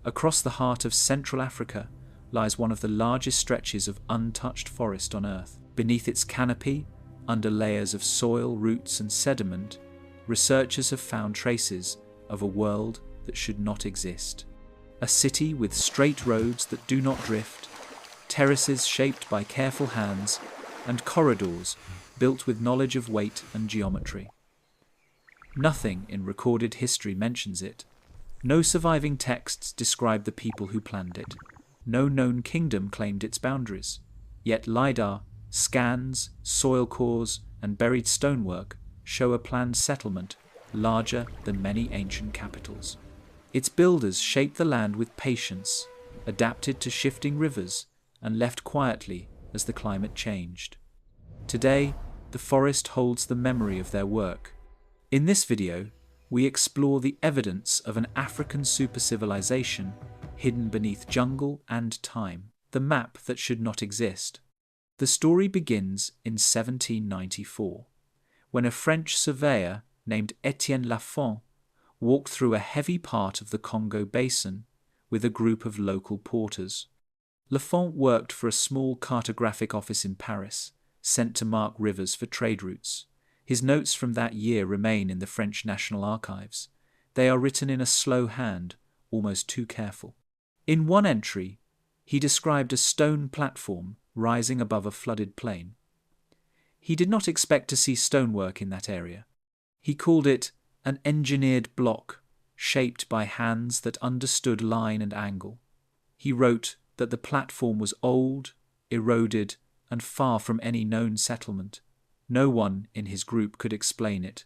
Across the heart of Central Africa lies one of the largest stretches of untouched forest on Earth. Beneath its canopy, under layers of soil, roots and sediment, researchers have found traces of a world that should not exist. A city with straight roads that do not drift, terraces shaped by careful hands, and corridors built with knowledge of weight and geometry. Nothing in recorded history mentions it. No surviving texts describe the people who planned it. No known kingdom claimed its boundaries. Yet LiDAR, scans, soil cores, and buried stonework show a planned settlement larger than many ancient capitals. Its builders shaped the land with patience, adapted to shifting rivers, and left quietly as the climate changed. Today, the forest holds the memory of their work. In this video, we explore the evidence of an African supercivilization hidden beneath jungle and time, the map that should not exist. The story begins in 1794, when a French surveyor named Etienne Lafont walked through a heavy part of the Congo basin with a group of local porters. Lafont worked for a small cartographic office in Paris, sent to mark rivers for trade routes. His notes from that year remain in the French National Archives. They are written in a slow hand, almost too careful. In one entry, he described a stone platform rising above a flooded plain. He did not expect to see stonework in that area. He called it an engineered block, shaped by hands that understood line and angle. He wrote that the platform was old, eroded, and far from any known settlement. No one in his group could explain it.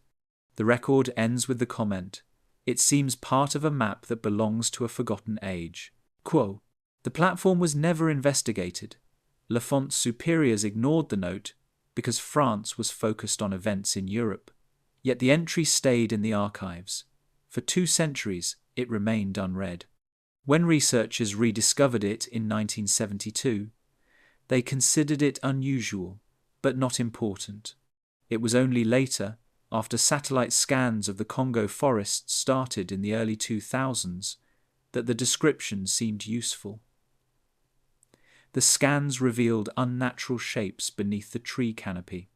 The record ends with the comment, "It seems part of a map that belongs to a forgotten age." Quo. The platform was never investigated. Lafont's superiors ignored the note because France was focused on events in Europe. Yet the entry stayed in the archives. For 2 centuries, it remained unread. When researchers rediscovered it in 1972, they considered it unusual, but not important. It was only later, after satellite scans of the Congo forests started in the early 2000s, that the description seemed useful. The scans revealed unnatural shapes beneath the tree canopy.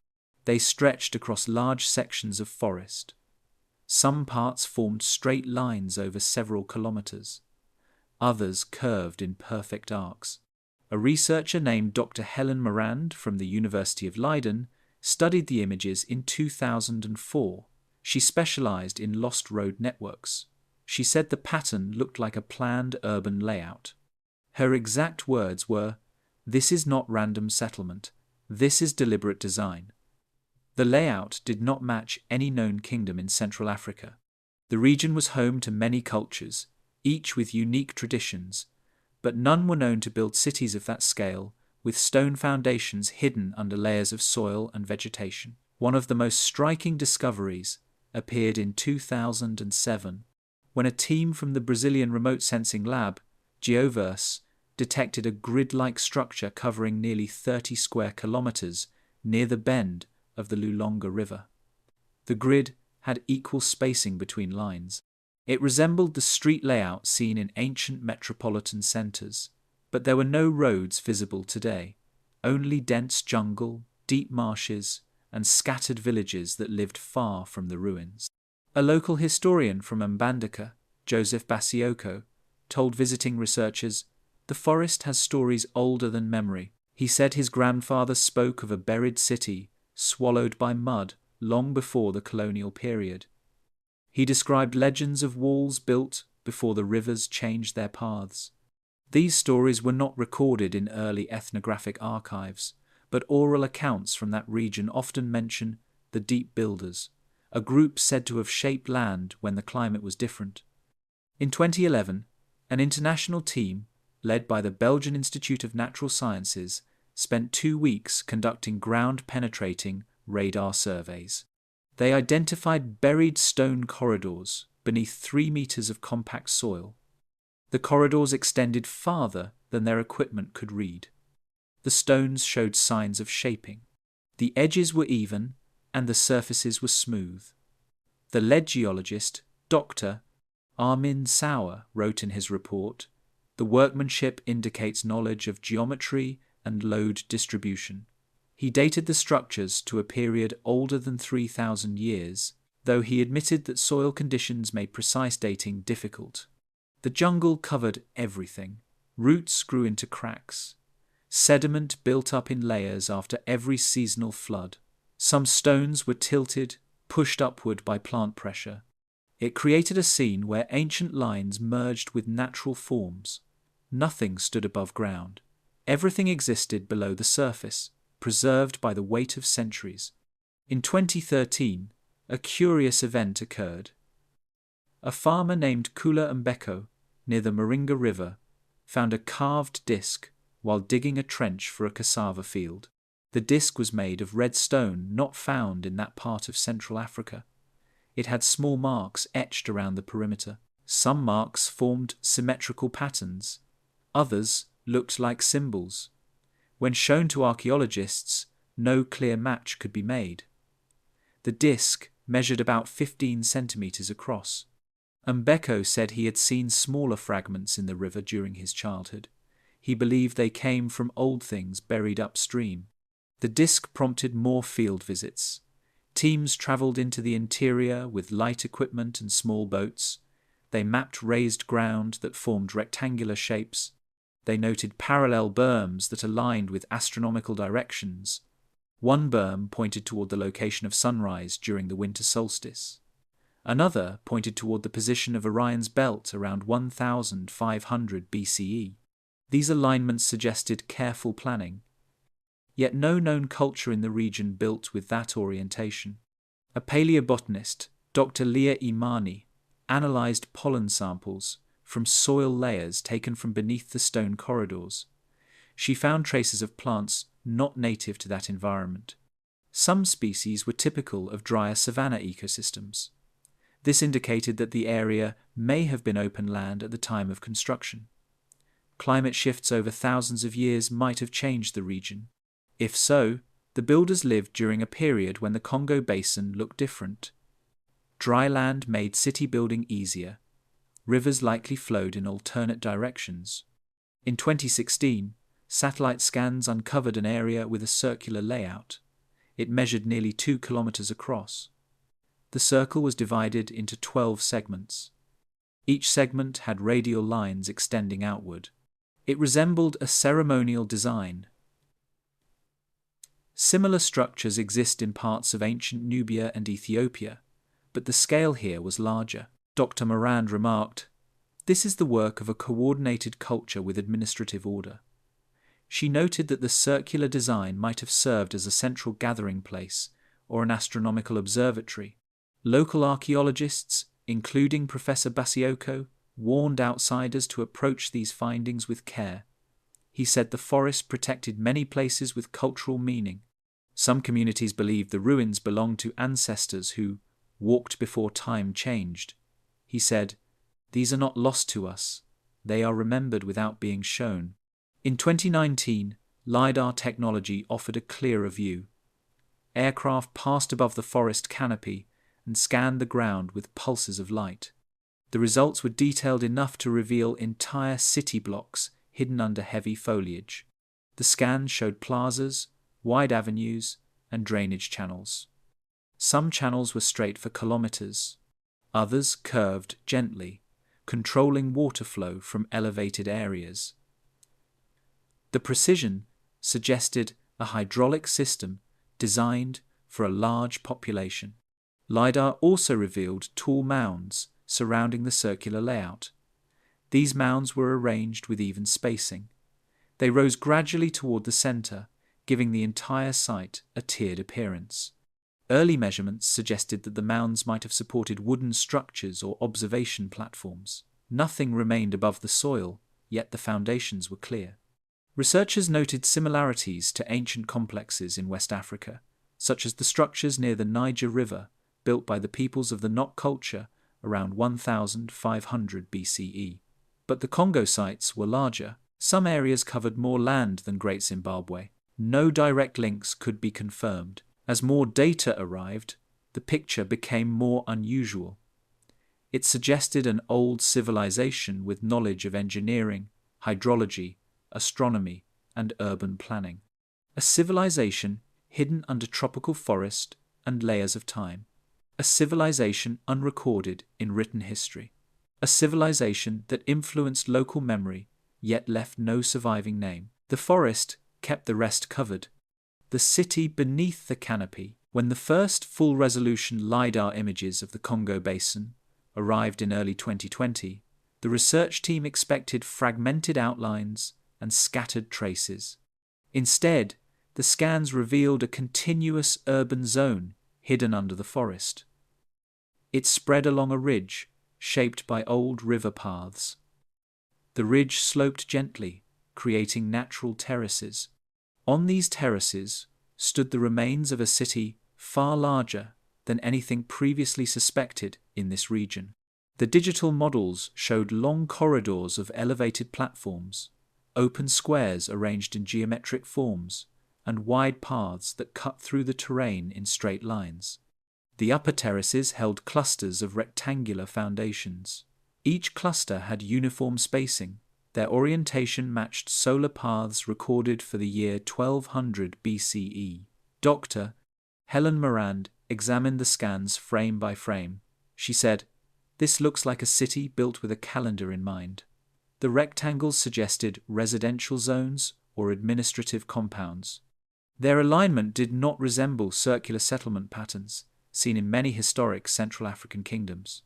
They stretched across large sections of forest. Some parts formed straight lines over several kilometers. Others curved in perfect arcs. A researcher named Dr. Helen Morand from the University of Leiden studied the images in 2004. She specialized in lost road networks. She said the pattern looked like a planned urban layout. Her exact words were, "This is not random settlement. This is deliberate design." The layout did not match any known kingdom in Central Africa. The region was home to many cultures, each with unique traditions, but none were known to build cities of that scale, with stone foundations hidden under layers of soil and vegetation. One of the most striking discoveries appeared in 2007, when a team from the Brazilian remote sensing lab, Geoverse, detected a grid-like structure covering nearly 30 square kilometers near the bend of the Lulonga River. The grid had equal spacing between lines. It resembled the street layout seen in ancient metropolitan centers, but there were no roads visible today, only dense jungle, deep marshes, and scattered villages that lived far from the ruins. A local historian from Mbandaka, Joseph Basioko, told visiting researchers, "The forest has stories older than memory." He said his grandfather spoke of a buried city swallowed by mud long before the colonial period. He described legends of walls built before the rivers changed their paths. These stories were not recorded in early ethnographic archives, but oral accounts from that region often mention the Deep Builders, a group said to have shaped land when the climate was different. In 2011, an international team, led by the Belgian Institute of Natural Sciences, spent 2 weeks conducting ground-penetrating radar surveys. They identified buried stone corridors beneath 3 meters of compact soil. The corridors extended farther than their equipment could read. The stones showed signs of shaping. The edges were even, and the surfaces were smooth. The lead geologist, Dr. Armin Sauer wrote in his report, "The workmanship indicates knowledge of geometry and load distribution." He dated the structures to a period older than 3,000 years, though he admitted that soil conditions made precise dating difficult. The jungle covered everything. Roots grew into cracks. Sediment built up in layers after every seasonal flood. Some stones were tilted, pushed upward by plant pressure. It created a scene where ancient lines merged with natural forms. Nothing stood above ground. Everything existed below the surface, preserved by the weight of centuries. In 2013, a curious event occurred. A farmer named Kula Mbeko, near the Moringa River, found a carved disc while digging a trench for a cassava field. The disc was made of red stone not found in that part of Central Africa. It had small marks etched around the perimeter. Some marks formed symmetrical patterns. Others looked like symbols. When shown to archaeologists, no clear match could be made. The disc measured about 15 centimeters across. Mbeko said he had seen smaller fragments in the river during his childhood. He believed they came from old things buried upstream. The disc prompted more field visits. Teams travelled into the interior with light equipment and small boats. They mapped raised ground that formed rectangular shapes. They noted parallel berms that aligned with astronomical directions. One berm pointed toward the location of sunrise during the winter solstice. Another pointed toward the position of Orion's belt around 1500 BCE. These alignments suggested careful planning. Yet no known culture in the region built with that orientation. A paleobotanist, Dr. Leah Imani, analyzed pollen samples from soil layers taken from beneath the stone corridors. She found traces of plants not native to that environment. Some species were typical of drier savanna ecosystems. This indicated that the area may have been open land at the time of construction. Climate shifts over thousands of years might have changed the region. If so, the builders lived during a period when the Congo Basin looked different. Dry land made city building easier. Rivers likely flowed in alternate directions. In 2016, satellite scans uncovered an area with a circular layout. It measured nearly 2 kilometers across. The circle was divided into 12 segments. Each segment had radial lines extending outward. It resembled a ceremonial design. Similar structures exist in parts of ancient Nubia and Ethiopia, but the scale here was larger. Dr. Morand remarked, "This is the work of a coordinated culture with administrative order." She noted that the circular design might have served as a central gathering place or an astronomical observatory. Local archaeologists, including Professor Basioko, warned outsiders to approach these findings with care. He said the forest protected many places with cultural meaning. Some communities believed the ruins belonged to ancestors who walked before time changed. He said, "These are not lost to us. They are remembered without being shown." In 2019, LiDAR technology offered a clearer view. Aircraft passed above the forest canopy and scanned the ground with pulses of light. The results were detailed enough to reveal entire city blocks hidden under heavy foliage. The scans showed plazas, wide avenues, and drainage channels. Some channels were straight for kilometers. Others curved gently, controlling water flow from elevated areas. The precision suggested a hydraulic system designed for a large population. LiDAR also revealed tall mounds surrounding the circular layout. These mounds were arranged with even spacing. They rose gradually toward the center, giving the entire site a tiered appearance. Early measurements suggested that the mounds might have supported wooden structures or observation platforms. Nothing remained above the soil, yet the foundations were clear. Researchers noted similarities to ancient complexes in West Africa, such as the structures near the Niger River, built by the peoples of the Nok culture around 1500 BCE. But the Congo sites were larger. Some areas covered more land than Great Zimbabwe. No direct links could be confirmed. As more data arrived, the picture became more unusual. It suggested an old civilization with knowledge of engineering, hydrology, astronomy, and urban planning. A civilization hidden under tropical forest and layers of time. A civilization unrecorded in written history. A civilization that influenced local memory, yet left no surviving name. The forest kept the rest covered. The city beneath the canopy. When the first full-resolution LiDAR images of the Congo Basin arrived in early 2020, the research team expected fragmented outlines and scattered traces. Instead, the scans revealed a continuous urban zone hidden under the forest. It spread along a ridge shaped by old river paths. The ridge sloped gently, creating natural terraces. On these terraces stood the remains of a city far larger than anything previously suspected in this region. The digital models showed long corridors of elevated platforms, open squares arranged in geometric forms, and wide paths that cut through the terrain in straight lines. The upper terraces held clusters of rectangular foundations. Each cluster had uniform spacing. Their orientation matched solar paths recorded for the year 1200 BCE. Dr. Helen Morand examined the scans frame by frame. She said, "This looks like a city built with a calendar in mind." The rectangles suggested residential zones or administrative compounds. Their alignment did not resemble circular settlement patterns seen in many historic Central African kingdoms.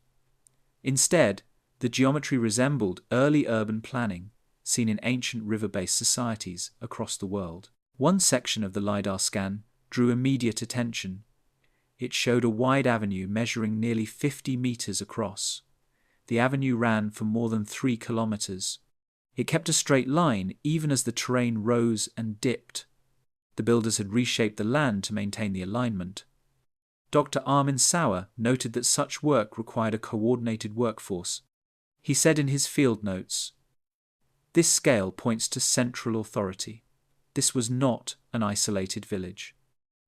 Instead, the geometry resembled early urban planning seen in ancient river-based societies across the world. One section of the LiDAR scan drew immediate attention. It showed a wide avenue measuring nearly 50 meters across. The avenue ran for more than 3 kilometers. It kept a straight line even as the terrain rose and dipped. The builders had reshaped the land to maintain the alignment. Dr. Armin Sauer noted that such work required a coordinated workforce. He said in his field notes, "This scale points to central authority. This was not an isolated village."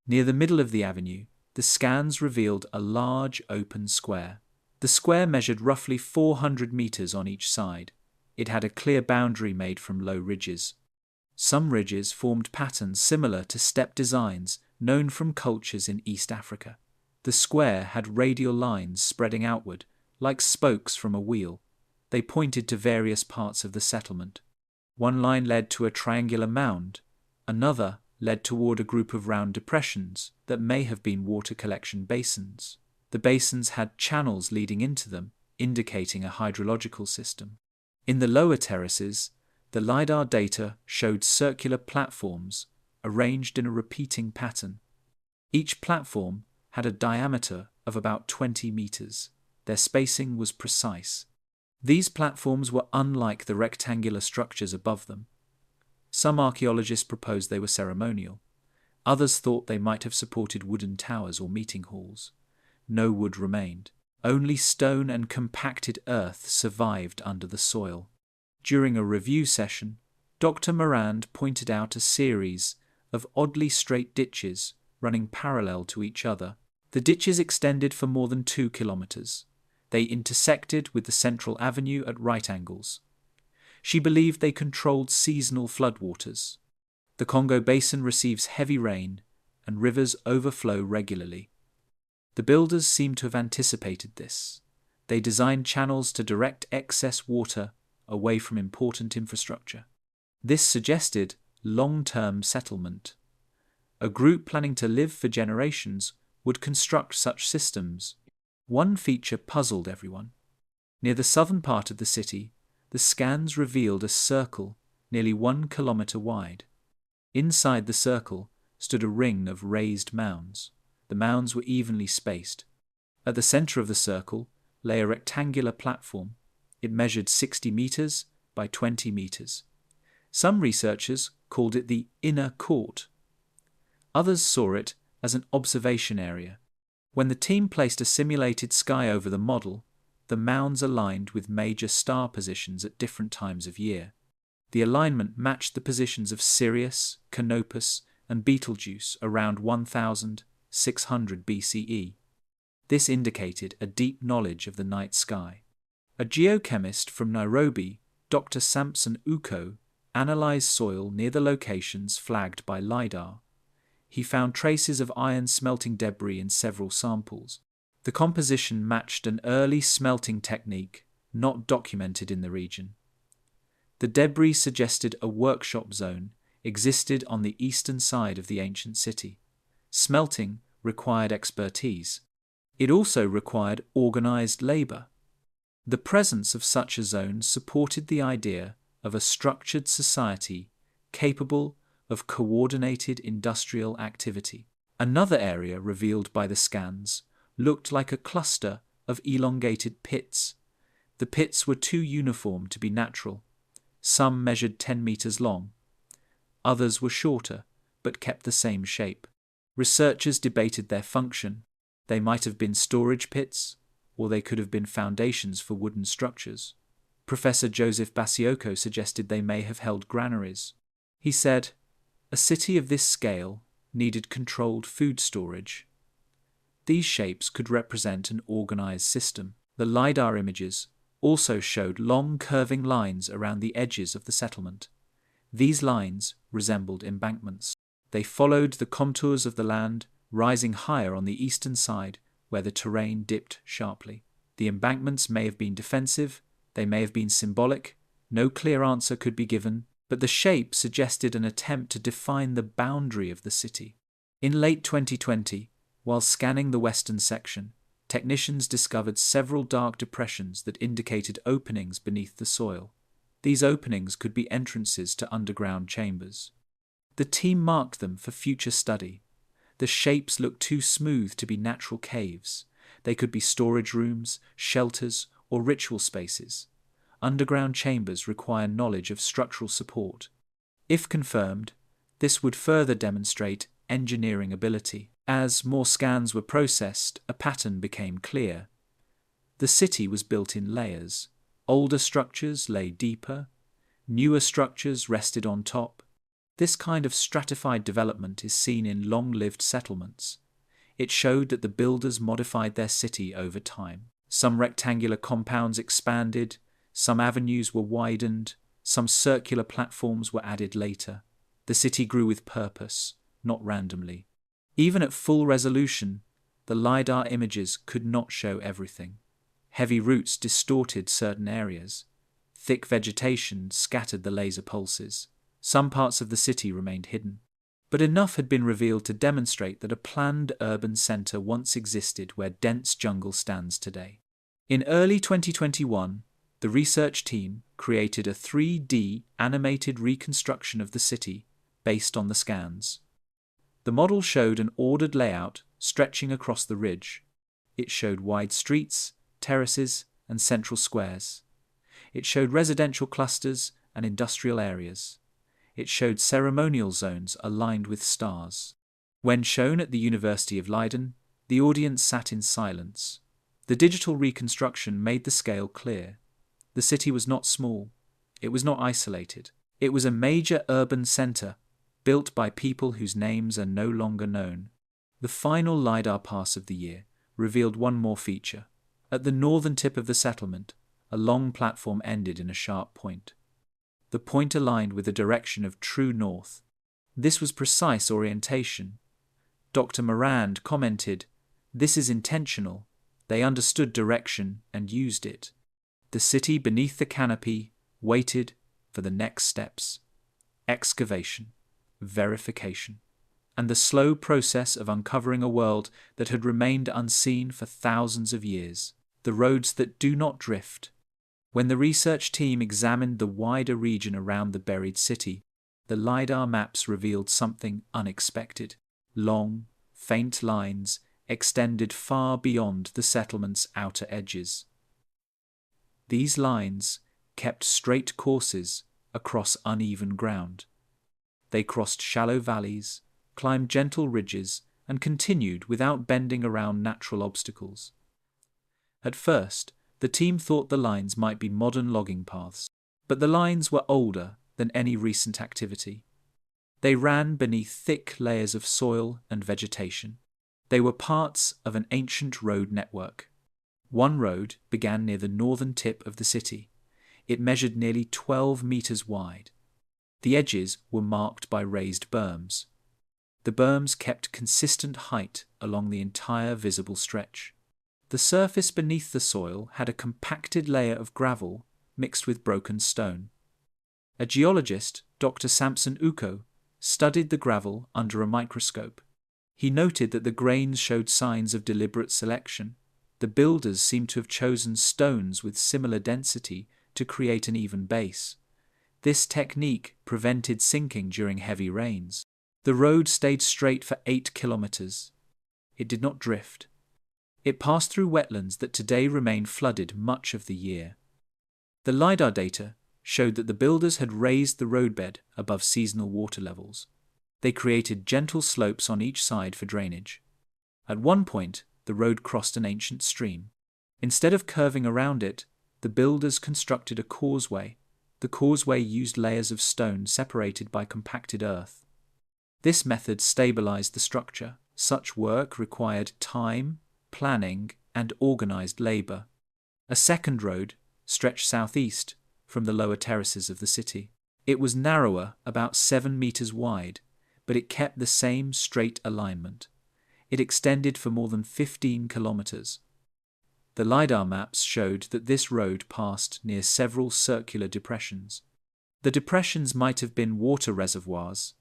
Near the middle of the avenue, the scans revealed a large open square. The square measured roughly 400 meters on each side. It had a clear boundary made from low ridges. Some ridges formed patterns similar to step designs known from cultures in East Africa. The square had radial lines spreading outward, like spokes from a wheel. They pointed to various parts of the settlement. One line led to a triangular mound. Another led toward a group of round depressions that may have been water collection basins. The basins had channels leading into them, indicating a hydrological system. In the lower terraces, the LiDAR data showed circular platforms arranged in a repeating pattern. Each platform had a diameter of about 20 meters. Their spacing was precise. These platforms were unlike the rectangular structures above them. Some archaeologists proposed they were ceremonial. Others thought they might have supported wooden towers or meeting halls. No wood remained. Only stone and compacted earth survived under the soil. During a review session, Dr. Morand pointed out a series of oddly straight ditches running parallel to each other. The ditches extended for more than 2 kilometers. They intersected with the central avenue at right angles. She believed they controlled seasonal floodwaters. The Congo Basin receives heavy rain, and rivers overflow regularly. The builders seem to have anticipated this. They designed channels to direct excess water away from important infrastructure. This suggested long-term settlement. A group planning to live for generations would construct such systems. One feature puzzled everyone. Near the southern part of the city, the scans revealed a circle nearly 1 kilometer wide. Inside the circle stood a ring of raised mounds. The mounds were evenly spaced. At the center of the circle lay a rectangular platform. It measured 60 meters by 20 meters. Some researchers called it the inner court. Others saw it as an observation area. When the team placed a simulated sky over the model, the mounds aligned with major star positions at different times of year. The alignment matched the positions of Sirius, Canopus, and Betelgeuse around 1600 BCE. This indicated a deep knowledge of the night sky. A geochemist from Nairobi, Dr. Samson Uko, analyzed soil near the locations flagged by LiDAR. He found traces of iron smelting debris in several samples. The composition matched an early smelting technique not documented in the region. The debris suggested a workshop zone existed on the eastern side of the ancient city. Smelting required expertise. It also required organized labor. The presence of such a zone supported the idea of a structured society capable of coordinated industrial activity. Another area revealed by the scans looked like a cluster of elongated pits. The pits were too uniform to be natural. Some measured 10 meters long. Others were shorter, but kept the same shape. Researchers debated their function. They might have been storage pits, or they could have been foundations for wooden structures. Professor Joseph Basioko suggested they may have held granaries. He said, "A city of this scale needed controlled food storage. These shapes could represent an organized system." The LiDAR images also showed long curving lines around the edges of the settlement. These lines resembled embankments. They followed the contours of the land, rising higher on the eastern side where the terrain dipped sharply. The embankments may have been defensive, they may have been symbolic, no clear answer could be given, but the shape suggested an attempt to define the boundary of the city. In late 2020, while scanning the western section, technicians discovered several dark depressions that indicated openings beneath the soil. These openings could be entrances to underground chambers. The team marked them for future study. The shapes looked too smooth to be natural caves. They could be storage rooms, shelters, or ritual spaces. Underground chambers require knowledge of structural support. If confirmed, this would further demonstrate engineering ability. As more scans were processed, a pattern became clear. The city was built in layers. Older structures lay deeper. Newer structures rested on top. This kind of stratified development is seen in long-lived settlements. It showed that the builders modified their city over time. Some rectangular compounds expanded, some avenues were widened, some circular platforms were added later. The city grew with purpose, not randomly. Even at full resolution, the LiDAR images could not show everything. Heavy roots distorted certain areas. Thick vegetation scattered the laser pulses. Some parts of the city remained hidden. But enough had been revealed to demonstrate that a planned urban centre once existed where dense jungle stands today. In early 2021, the research team created a 3D animated reconstruction of the city based on the scans. The model showed an ordered layout stretching across the ridge. It showed wide streets, terraces, and central squares. It showed residential clusters and industrial areas. It showed ceremonial zones aligned with stars. When shown at the University of Leiden, the audience sat in silence. The digital reconstruction made the scale clear. The city was not small. It was not isolated. It was a major urban centre built by people whose names are no longer known. The final LiDAR pass of the year revealed one more feature. At the northern tip of the settlement, a long platform ended in a sharp point. The point aligned with the direction of true north. This was precise orientation. Dr. Morand commented, "This is intentional. They understood direction and used it." The city beneath the canopy waited for the next steps: excavation, verification, and the slow process of uncovering a world that had remained unseen for thousands of years. The roads that do not drift. When the research team examined the wider region around the buried city, the LiDAR maps revealed something unexpected. Long, faint lines extended far beyond the settlement's outer edges. These lines kept straight courses across uneven ground. They crossed shallow valleys, climbed gentle ridges, and continued without bending around natural obstacles. At first, the team thought the lines might be modern logging paths, but the lines were older than any recent activity. They ran beneath thick layers of soil and vegetation. They were parts of an ancient road network. One road began near the northern tip of the city. It measured nearly 12 meters wide. The edges were marked by raised berms. The berms kept consistent height along the entire visible stretch. The surface beneath the soil had a compacted layer of gravel mixed with broken stone. A geologist, Dr. Samson Uko, studied the gravel under a microscope. He noted that the grains showed signs of deliberate selection. The builders seemed to have chosen stones with similar density to create an even base. This technique prevented sinking during heavy rains. The road stayed straight for 8 kilometers. It did not drift. It passed through wetlands that today remain flooded much of the year. The LiDAR data showed that the builders had raised the roadbed above seasonal water levels. They created gentle slopes on each side for drainage. At one point, the road crossed an ancient stream. Instead of curving around it, the builders constructed a causeway. The causeway used layers of stone separated by compacted earth. This method stabilized the structure. Such work required time, planning, and organized labor. A second road stretched southeast from the lower terraces of the city. It was narrower, about 7 meters wide, but it kept the same straight alignment. It extended for more than 15 kilometers. The LiDAR maps showed that this road passed near several circular depressions. The depressions might have been water reservoirs.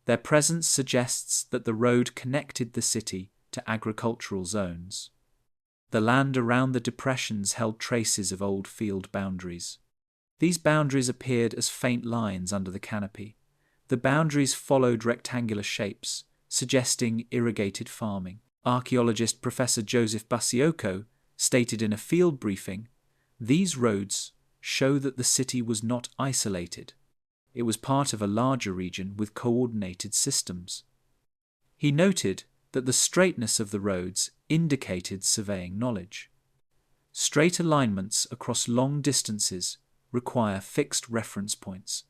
Their presence suggests that the road connected the city to agricultural zones. The land around the depressions held traces of old field boundaries. These boundaries appeared as faint lines under the canopy. The boundaries followed rectangular shapes, suggesting irrigated farming. Archaeologist Professor Joseph Basioko stated in a field briefing, "These roads show that the city was not isolated. It was part of a larger region with coordinated systems." He noted that the straightness of the roads indicated surveying knowledge. Straight alignments across long distances require fixed reference points.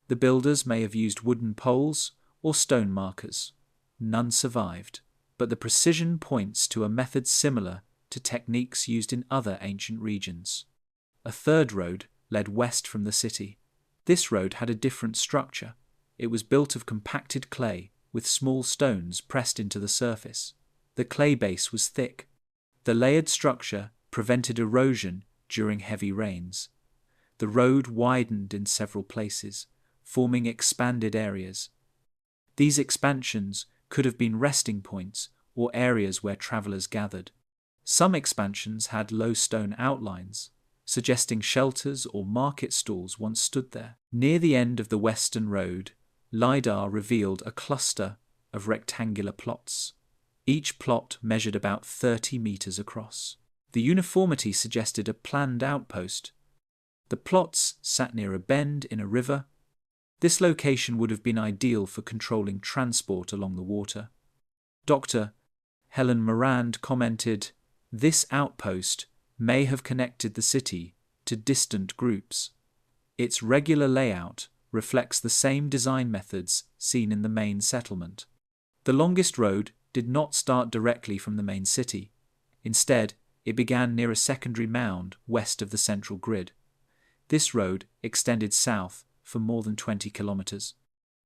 The builders may have used wooden poles or stone markers. None survived, but the precision points to a method similar to techniques used in other ancient regions. A third road led west from the city. This road had a different structure. It was built of compacted clay with small stones pressed into the surface. The clay base was thick. The layered structure prevented erosion during heavy rains. The road widened in several places, forming expanded areas. These expansions could have been resting points or areas where travelers gathered. Some expansions had low stone outlines, suggesting shelters or market stalls once stood there. Near the end of the western road, LiDAR revealed a cluster of rectangular plots. Each plot measured about 30 meters across. The uniformity suggested a planned outpost. The plots sat near a bend in a river. This location would have been ideal for controlling transport along the water. Dr. Helen Morand commented, "This outpost may have connected the city to distant groups. Its regular layout reflects the same design methods seen in the main settlement." The longest road did not start directly from the main city. Instead, it began near a secondary mound west of the central grid. This road extended south for more than 20 kilometers.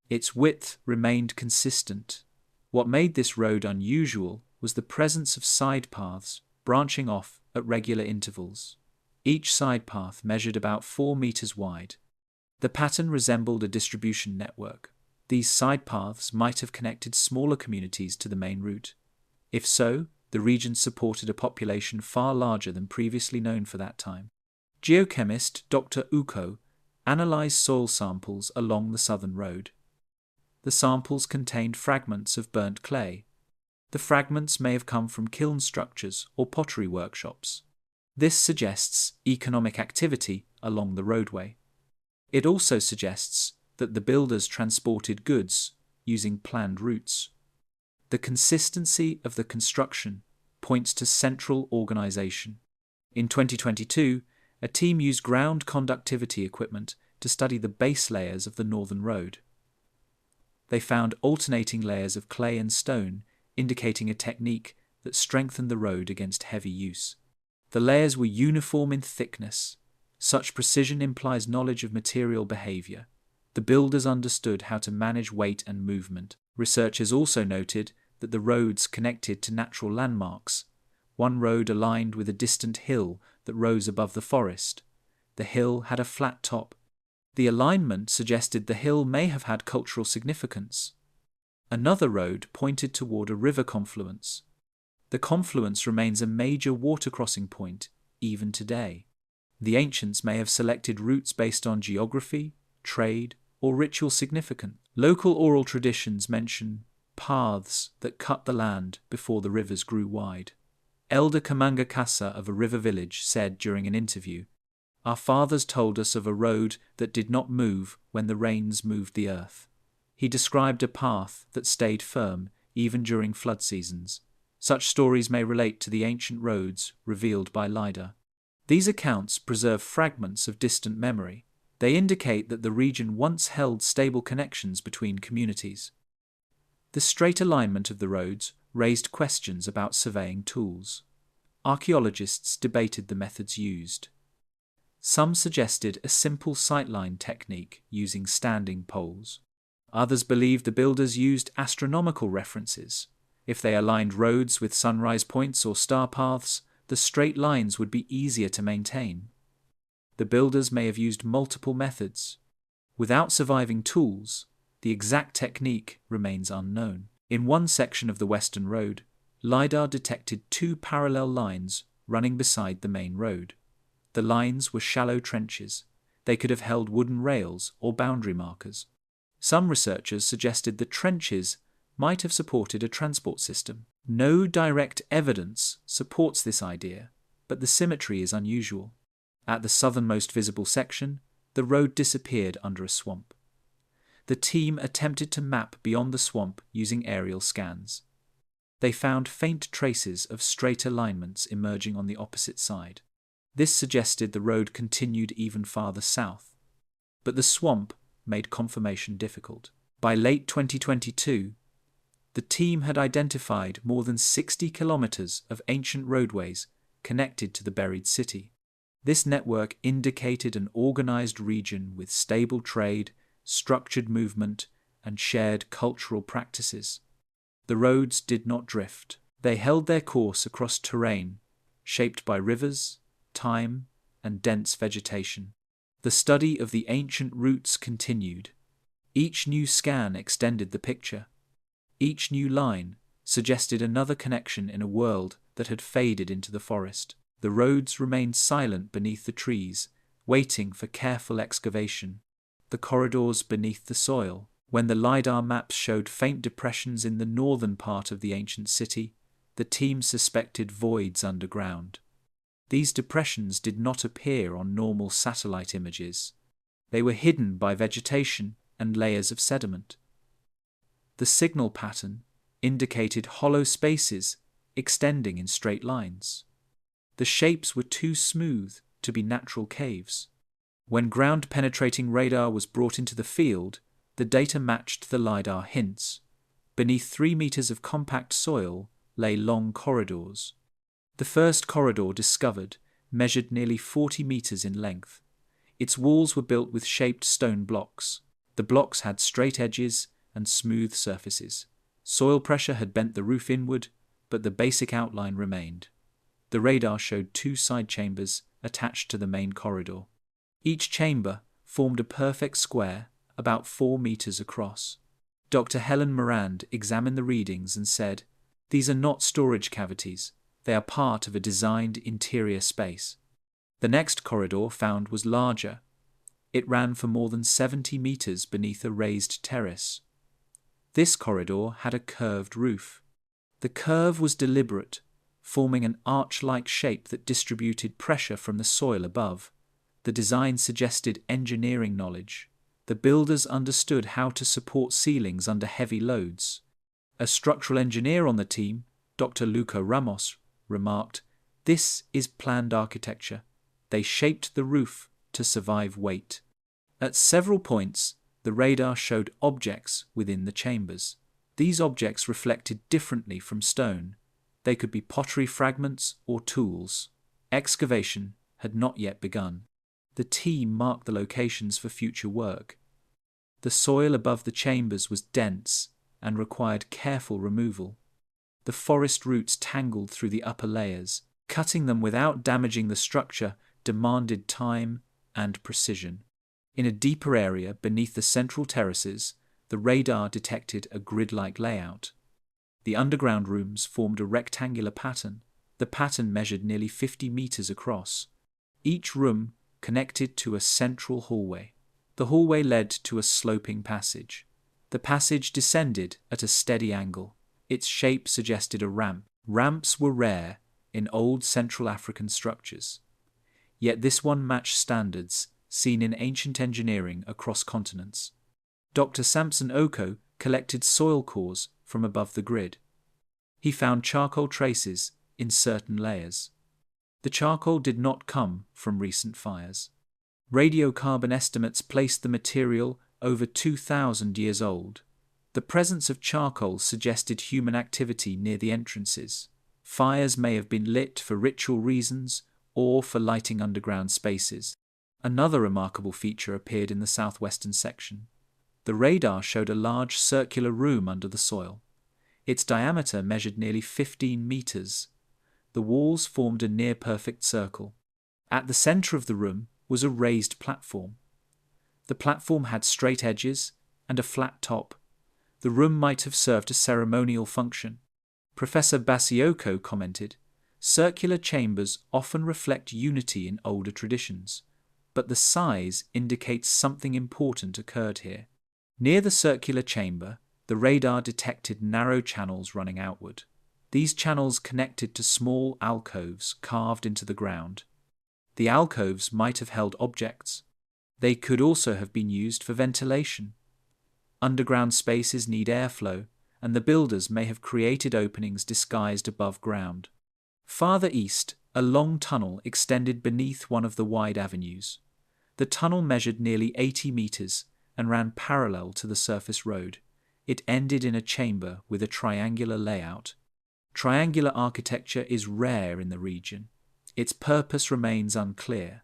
Its width remained consistent. What made this road unusual was the presence of side paths branching off at regular intervals. Each side path measured about 4 meters wide. The pattern resembled a distribution network. These side paths might have connected smaller communities to the main route. If so, the region supported a population far larger than previously known for that time. Geochemist Dr. Uko analyzed soil samples along the southern road. The samples contained fragments of burnt clay. The fragments may have come from kiln structures or pottery workshops. This suggests economic activity along the roadway. It also suggests that the builders transported goods using planned routes. The consistency of the construction points to central organization. In 2022, a team used ground conductivity equipment to study the base layers of the northern road. They found alternating layers of clay and stone, indicating a technique that strengthened the road against heavy use. The layers were uniform in thickness. Such precision implies knowledge of material behavior. The builders understood how to manage weight and movement. Researchers also noted that the roads connected to natural landmarks. One road aligned with a distant hill that rose above the forest. The hill had a flat top. The alignment suggested the hill may have had cultural significance. Another road pointed toward a river confluence. The confluence remains a major water crossing point even today. The ancients may have selected routes based on geography, trade, or ritual significance. Local oral traditions mention paths that cut the land before the rivers grew wide. Elder Kamanga Kasa of a river village said during an interview, "Our fathers told us of a road that did not move when the rains moved the earth." He described a path that stayed firm even during flood seasons. Such stories may relate to the ancient roads revealed by LiDAR. These accounts preserve fragments of distant memory. They indicate that the region once held stable connections between communities. The straight alignment of the roads raised questions about surveying tools. Archaeologists debated the methods used. Some suggested a simple sightline technique using standing poles. Others believed the builders used astronomical references. If they aligned roads with sunrise points or star paths, the straight lines would be easier to maintain. The builders may have used multiple methods. Without surviving tools, the exact technique remains unknown. In one section of the Western Road, LiDAR detected two parallel lines running beside the main road. The lines were shallow trenches. They could have held wooden rails or boundary markers. Some researchers suggested the trenches might have supported a transport system. No direct evidence supports this idea, but the symmetry is unusual. At the southernmost visible section, the road disappeared under a swamp. The team attempted to map beyond the swamp using aerial scans. They found faint traces of straight alignments emerging on the opposite side. This suggested the road continued even farther south, but the swamp made confirmation difficult. By late 2022, the team had identified more than 60 kilometers of ancient roadways connected to the buried city. This network indicated an organized region with stable trade, structured movement, and shared cultural practices. The roads did not drift. They held their course across terrain, shaped by rivers, time, and dense vegetation. The study of the ancient routes continued. Each new scan extended the picture. Each new line suggested another connection in a world that had faded into the forest. The roads remained silent beneath the trees, waiting for careful excavation. The corridors beneath the soil. When the LiDAR maps showed faint depressions in the northern part of the ancient city, the team suspected voids underground. These depressions did not appear on normal satellite images. They were hidden by vegetation and layers of sediment. The signal pattern indicated hollow spaces extending in straight lines. The shapes were too smooth to be natural caves. When ground-penetrating radar was brought into the field, the data matched the LiDAR hints. Beneath 3 meters of compact soil lay long corridors. The first corridor discovered measured nearly 40 meters in length. Its walls were built with shaped stone blocks. The blocks had straight edges and smooth surfaces. Soil pressure had bent the roof inward, but the basic outline remained. The radar showed 2 side chambers attached to the main corridor. Each chamber formed a perfect square about 4 meters across. Dr. Helen Morand examined the readings and said, "These are not storage cavities. They are part of a designed interior space." The next corridor found was larger. It ran for more than 70 meters beneath a raised terrace. This corridor had a curved roof. The curve was deliberate, forming an arch-like shape that distributed pressure from the soil above. The design suggested engineering knowledge. The builders understood how to support ceilings under heavy loads. A structural engineer on the team, Dr. Luca Ramos, remarked, "This is planned architecture. They shaped the roof to survive weight." At several points, the radar showed objects within the chambers. These objects reflected differently from stone. They could be pottery fragments or tools. Excavation had not yet begun. The team marked the locations for future work. The soil above the chambers was dense and required careful removal. The forest roots tangled through the upper layers. Cutting them without damaging the structure demanded time and precision. In a deeper area beneath the central terraces, the radar detected a grid-like layout. The underground rooms formed a rectangular pattern. The pattern measured nearly 50 meters across. Each room connected to a central hallway. The hallway led to a sloping passage. The passage descended at a steady angle. Its shape suggested a ramp. Ramps were rare in old Central African structures. Yet this one matched standards seen in ancient engineering across continents. Dr. Samson Oko collected soil cores from above the grid. He found charcoal traces in certain layers. The charcoal did not come from recent fires. Radiocarbon estimates placed the material over 2,000 years old. The presence of charcoal suggested human activity near the entrances. Fires may have been lit for ritual reasons or for lighting underground spaces. Another remarkable feature appeared in the southwestern section. The radar showed a large circular room under the soil. Its diameter measured nearly 15 meters. The walls formed a near-perfect circle. At the center of the room was a raised platform. The platform had straight edges and a flat top. The room might have served a ceremonial function. Professor Basioko commented, "Circular chambers often reflect unity in older traditions, but the size indicates something important occurred here." Near the circular chamber, the radar detected narrow channels running outward. These channels connected to small alcoves carved into the ground. The alcoves might have held objects. They could also have been used for ventilation. Underground spaces need airflow, and the builders may have created openings disguised above ground. Farther east, a long tunnel extended beneath one of the wide avenues. The tunnel measured nearly 80 meters and ran parallel to the surface road. It ended in a chamber with a triangular layout. Triangular architecture is rare in the region. Its purpose remains unclear.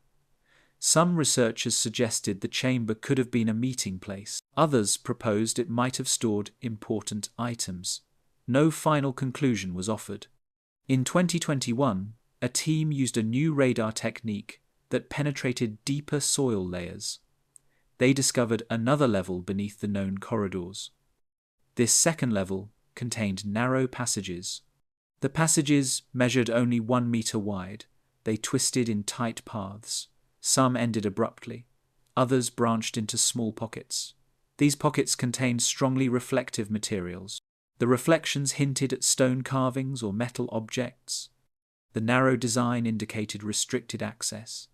Some researchers suggested the chamber could have been a meeting place. Others proposed it might have stored important items. No final conclusion was offered. In 2021, a team used a new radar technique that penetrated deeper soil layers. They discovered another level beneath the known corridors. This second level contained narrow passages. The passages measured only 1 meter wide. They twisted in tight paths. Some ended abruptly. Others branched into small pockets. These pockets contained strongly reflective materials. The reflections hinted at stone carvings or metal objects. The narrow design indicated restricted access.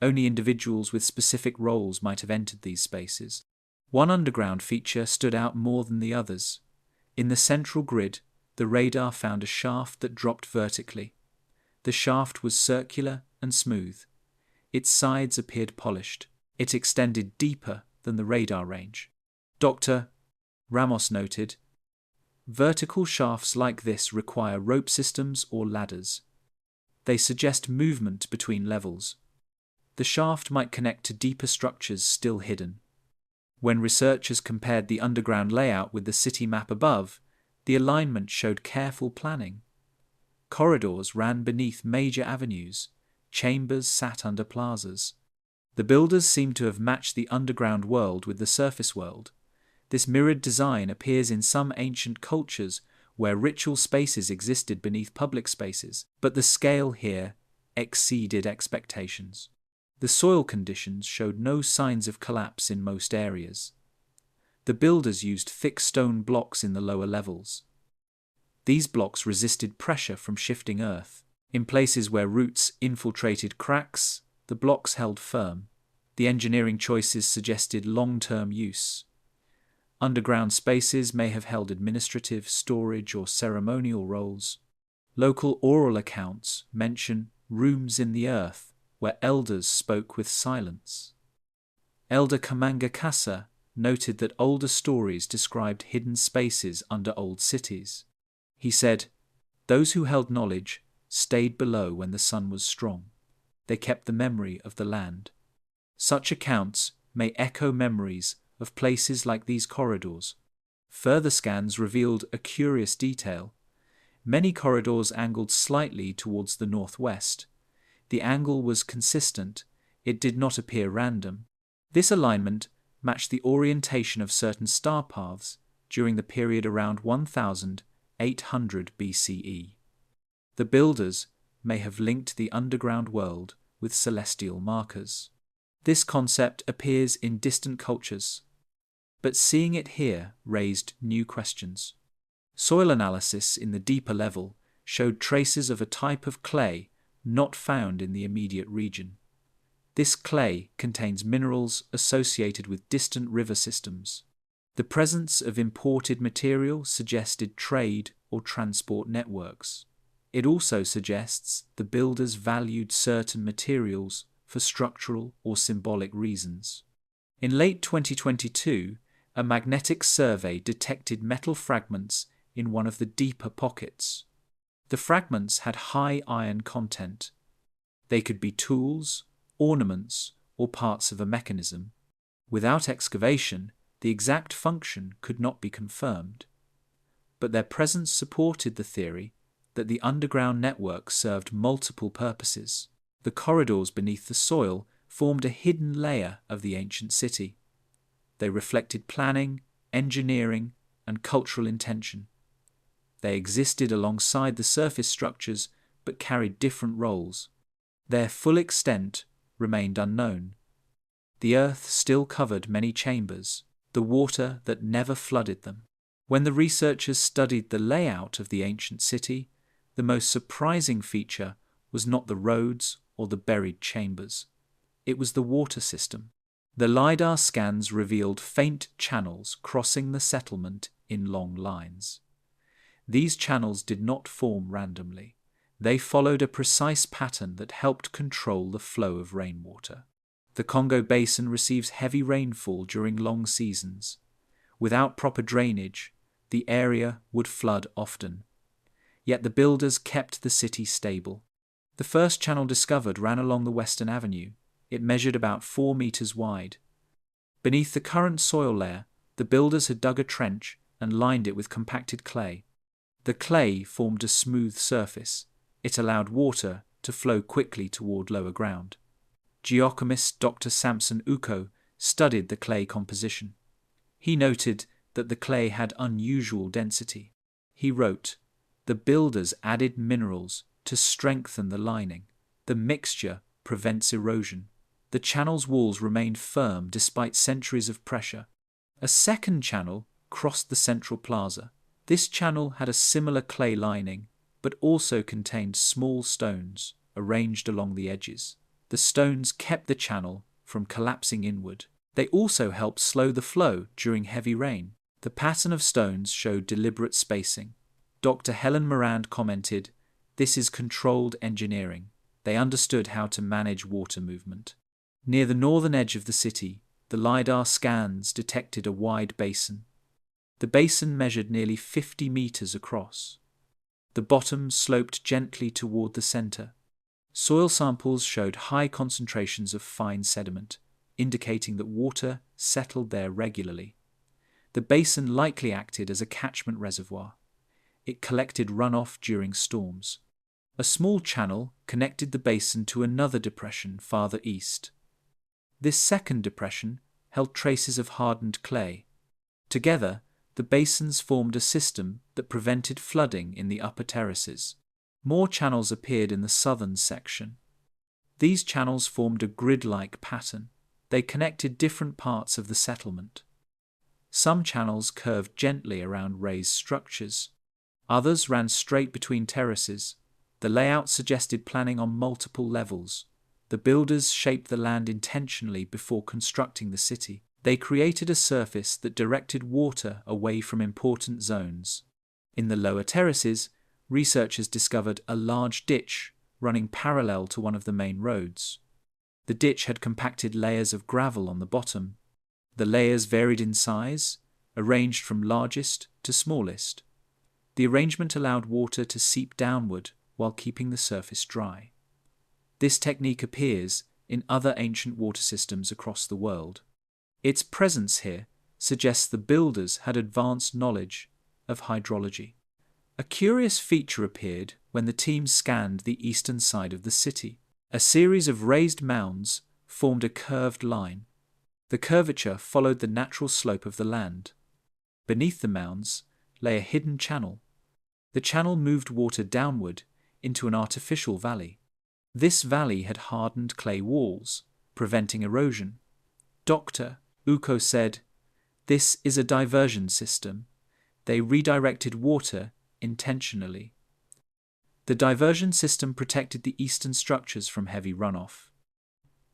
Only individuals with specific roles might have entered these spaces. One underground feature stood out more than the others. In the central grid, the radar found a shaft that dropped vertically. The shaft was circular and smooth. Its sides appeared polished. It extended deeper than the radar range. Dr. Ramos noted, "Vertical shafts like this require rope systems or ladders. They suggest movement between levels. The shaft might connect to deeper structures still hidden." When researchers compared the underground layout with the city map above, the alignment showed careful planning. Corridors ran beneath major avenues. Chambers sat under plazas. The builders seemed to have matched the underground world with the surface world. This mirrored design appears in some ancient cultures where ritual spaces existed beneath public spaces, but the scale here exceeded expectations. The soil conditions showed no signs of collapse in most areas. The builders used thick stone blocks in the lower levels. These blocks resisted pressure from shifting earth. In places where roots infiltrated cracks, the blocks held firm. The engineering choices suggested long-term use. Underground spaces may have held administrative, storage, or ceremonial roles. Local oral accounts mention rooms in the earth where elders spoke with silence. Elder Kamanga Kasa noted that older stories described hidden spaces under old cities. He said, Those who held knowledge stayed below when the sun was strong. They kept the memory of the land. Such accounts may echo memories of places like these corridors. Further scans revealed a curious detail. Many corridors angled slightly towards the northwest. The angle was consistent. It did not appear random. This alignment matched the orientation of certain star paths during the period around 1800 BCE. The builders may have linked the underground world with celestial markers. This concept appears in distant cultures, but seeing it here raised new questions. Soil analysis in the deeper level showed traces of a type of clay not found in the immediate region. This clay contains minerals associated with distant river systems. The presence of imported material suggested trade or transport networks. It also suggests the builders valued certain materials for structural or symbolic reasons. In late 2022, a magnetic survey detected metal fragments in one of the deeper pockets. The fragments had high iron content. They could be tools, ornaments, or parts of a mechanism. Without excavation, the exact function could not be confirmed. But their presence supported the theory that the underground network served multiple purposes. The corridors beneath the soil formed a hidden layer of the ancient city. They reflected planning, engineering, and cultural intention. They existed alongside the surface structures but carried different roles. Their full extent remained unknown. The earth still covered many chambers, the water that never flooded them. When the researchers studied the layout of the ancient city, the most surprising feature was not the roads or the buried chambers. It was the water system. The LiDAR scans revealed faint channels crossing the settlement in long lines. These channels did not form randomly. They followed a precise pattern that helped control the flow of rainwater. The Congo Basin receives heavy rainfall during long seasons. Without proper drainage, the area would flood often. Yet the builders kept the city stable. The first channel discovered ran along the Western Avenue. It measured about 4 meters wide. Beneath the current soil layer, the builders had dug a trench and lined it with compacted clay. The clay formed a smooth surface. It allowed water to flow quickly toward lower ground. Geochemist Dr. Samson Uko studied the clay composition. He noted that the clay had unusual density. He wrote, "The builders added minerals to strengthen the lining. The mixture prevents erosion. The channel's walls remained firm despite centuries of pressure." A second channel crossed the central plaza. This channel had a similar clay lining, but also contained small stones arranged along the edges. The stones kept the channel from collapsing inward. They also helped slow the flow during heavy rain. The pattern of stones showed deliberate spacing. Dr. Helen Morand commented, "This is controlled engineering. They understood how to manage water movement." Near the northern edge of the city, the LiDAR scans detected a wide basin. The basin measured nearly 50 meters across. The bottom sloped gently toward the center. Soil samples showed high concentrations of fine sediment, indicating that water settled there regularly. The basin likely acted as a catchment reservoir. It collected runoff during storms. A small channel connected the basin to another depression farther east. This second depression held traces of hardened clay. Together, the basins formed a system that prevented flooding in the upper terraces. More channels appeared in the southern section. These channels formed a grid-like pattern. They connected different parts of the settlement. Some channels curved gently around raised structures. Others ran straight between terraces. The layout suggested planning on multiple levels. The builders shaped the land intentionally before constructing the city. They created a surface that directed water away from important zones. In the lower terraces, researchers discovered a large ditch running parallel to one of the main roads. The ditch had compacted layers of gravel on the bottom. The layers varied in size, arranged from largest to smallest. The arrangement allowed water to seep downward while keeping the surface dry. This technique appears in other ancient water systems across the world. Its presence here suggests the builders had advanced knowledge of hydrology. A curious feature appeared when the team scanned the eastern side of the city. A series of raised mounds formed a curved line. The curvature followed the natural slope of the land. Beneath the mounds lay a hidden channel. The channel moved water downward into an artificial valley. This valley had hardened clay walls, preventing erosion. Dr. Uko said, "This is a diversion system. They redirected water intentionally." The diversion system protected the eastern structures from heavy runoff.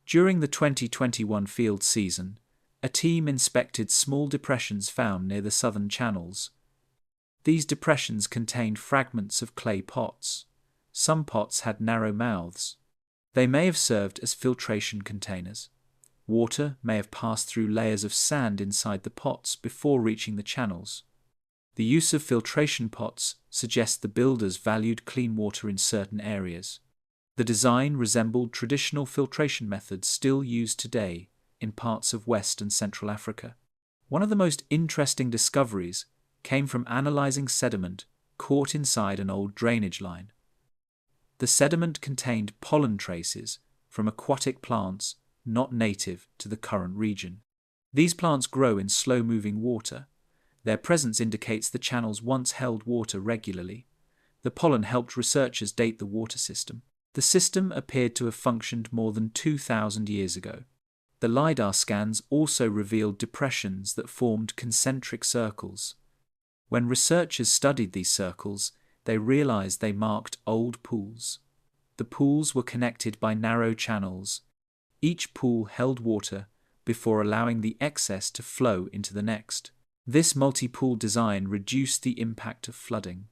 During the 2021 field season, a team inspected small depressions found near the southern channels. These depressions contained fragments of clay pots. Some pots had narrow mouths. They may have served as filtration containers. Water may have passed through layers of sand inside the pots before reaching the channels. The use of filtration pots suggests the builders valued clean water in certain areas. The design resembled traditional filtration methods still used today in parts of West and Central Africa. One of the most interesting discoveries came from analyzing sediment caught inside an old drainage line. The sediment contained pollen traces from aquatic plants not native to the current region. These plants grow in slow-moving water. Their presence indicates the channels once held water regularly. The pollen helped researchers date the water system. The system appeared to have functioned more than 2,000 years ago. The LiDAR scans also revealed depressions that formed concentric circles. When researchers studied these circles, they realized they marked old pools. The pools were connected by narrow channels. Each pool held water before allowing the excess to flow into the next. This multi-pool design reduced the impact of flooding.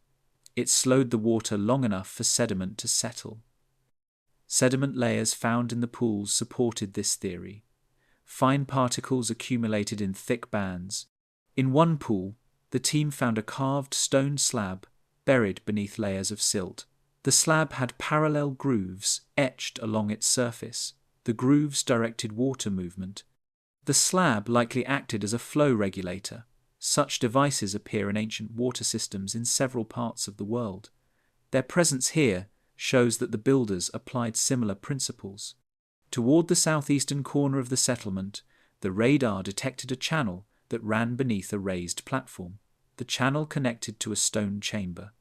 It slowed the water long enough for sediment to settle. Sediment layers found in the pools supported this theory. Fine particles accumulated in thick bands. In one pool, the team found a carved stone slab buried beneath layers of silt. The slab had parallel grooves etched along its surface. The grooves directed water movement. The slab likely acted as a flow regulator. Such devices appear in ancient water systems in several parts of the world. Their presence here shows that the builders applied similar principles. Toward the southeastern corner of the settlement, the radar detected a channel that ran beneath a raised platform. The channel connected to a stone chamber.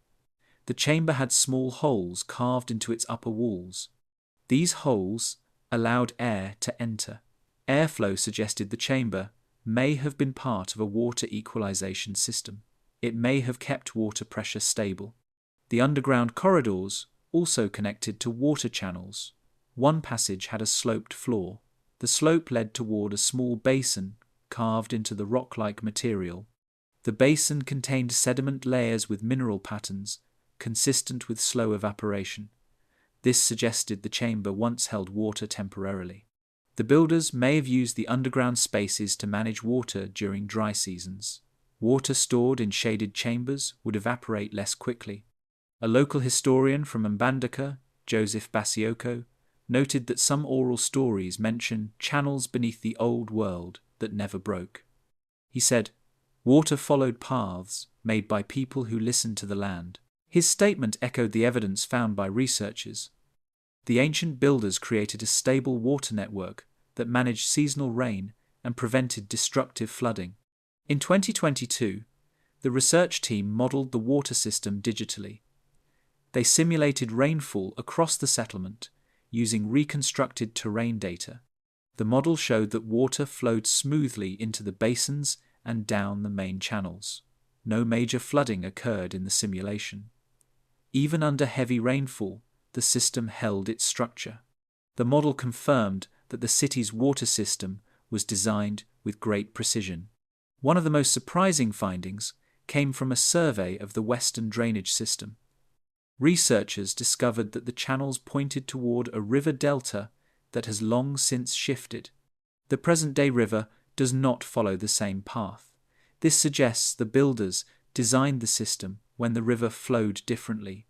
The chamber had small holes carved into its upper walls. These holes allowed air to enter. Airflow suggested the chamber may have been part of a water equalization system. It may have kept water pressure stable. The underground corridors also connected to water channels. One passage had a sloped floor. The slope led toward a small basin carved into the rock-like material. The basin contained sediment layers with mineral patterns consistent with slow evaporation. This suggested the chamber once held water temporarily. The builders may have used the underground spaces to manage water during dry seasons. Water stored in shaded chambers would evaporate less quickly. A local historian from Mbandaka, Joseph Basioko, noted that some oral stories mention channels beneath the old world that never broke. He said, "Water followed paths made by people who listened to the land." His statement echoed the evidence found by researchers. The ancient builders created a stable water network that managed seasonal rain and prevented destructive flooding. In 2022, the research team modeled the water system digitally. They simulated rainfall across the settlement using reconstructed terrain data. The model showed that water flowed smoothly into the basins and down the main channels. No major flooding occurred in the simulation. Even under heavy rainfall, the system held its structure. The model confirmed that the city's water system was designed with great precision. One of the most surprising findings came from a survey of the western drainage system. Researchers discovered that the channels pointed toward a river delta that has long since shifted. The present-day river does not follow the same path. This suggests the builders designed the system when the river flowed differently.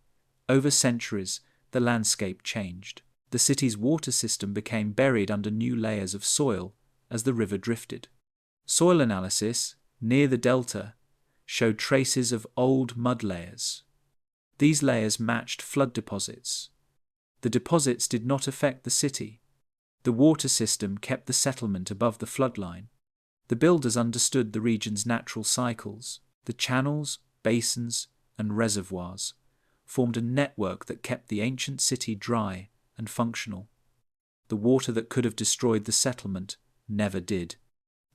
Over centuries, the landscape changed. The city's water system became buried under new layers of soil as the river drifted. Soil analysis, near the delta, showed traces of old mud layers. These layers matched flood deposits. The deposits did not affect the city. The water system kept the settlement above the floodline. The builders understood the region's natural cycles. The channels, basins, and reservoirs formed a network that kept the ancient city dry and functional. The water that could have destroyed the settlement never did.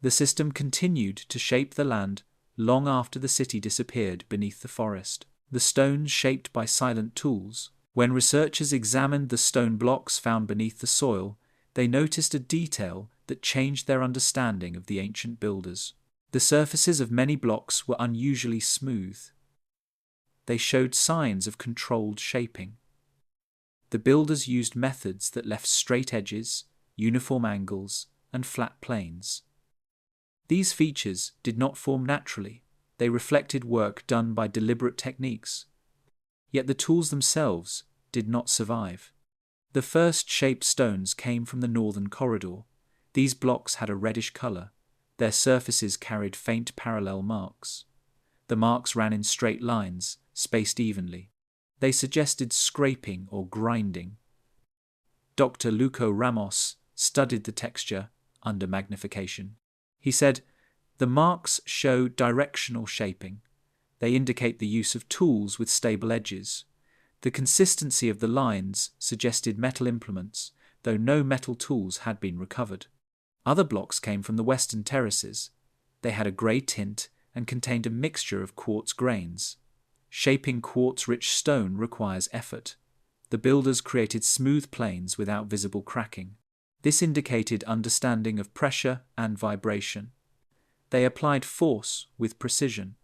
The system continued to shape the land long after the city disappeared beneath the forest. The stones shaped by silent tools. When researchers examined the stone blocks found beneath the soil, they noticed a detail that changed their understanding of the ancient builders. The surfaces of many blocks were unusually smooth. They showed signs of controlled shaping. The builders used methods that left straight edges, uniform angles, and flat planes. These features did not form naturally. They reflected work done by deliberate techniques. Yet the tools themselves did not survive. The first shaped stones came from the northern corridor. These blocks had a reddish color. Their surfaces carried faint parallel marks. The marks ran in straight lines, spaced evenly. They suggested scraping or grinding. Dr. Luco Ramos studied the texture under magnification. He said, "The marks show directional shaping. They indicate the use of tools with stable edges. The consistency of the lines suggested metal implements, though no metal tools had been recovered." Other blocks came from the western terraces. They had a grey tint and contained a mixture of quartz grains. Shaping quartz-rich stone requires effort. The builders created smooth planes without visible cracking. This indicated understanding of pressure and vibration. They applied force with precision.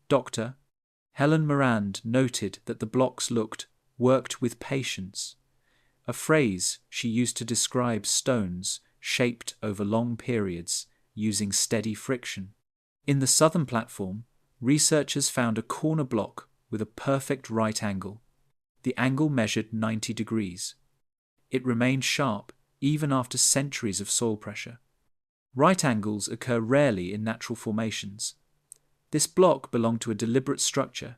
Dr. Helen Morand noted that the blocks worked with patience, a phrase she used to describe stones shaped over long periods using steady friction. In the southern platform, researchers found a corner block with a perfect right angle. The angle measured 90 degrees. It remained sharp even after centuries of soil pressure. Right angles occur rarely in natural formations. This block belonged to a deliberate structure.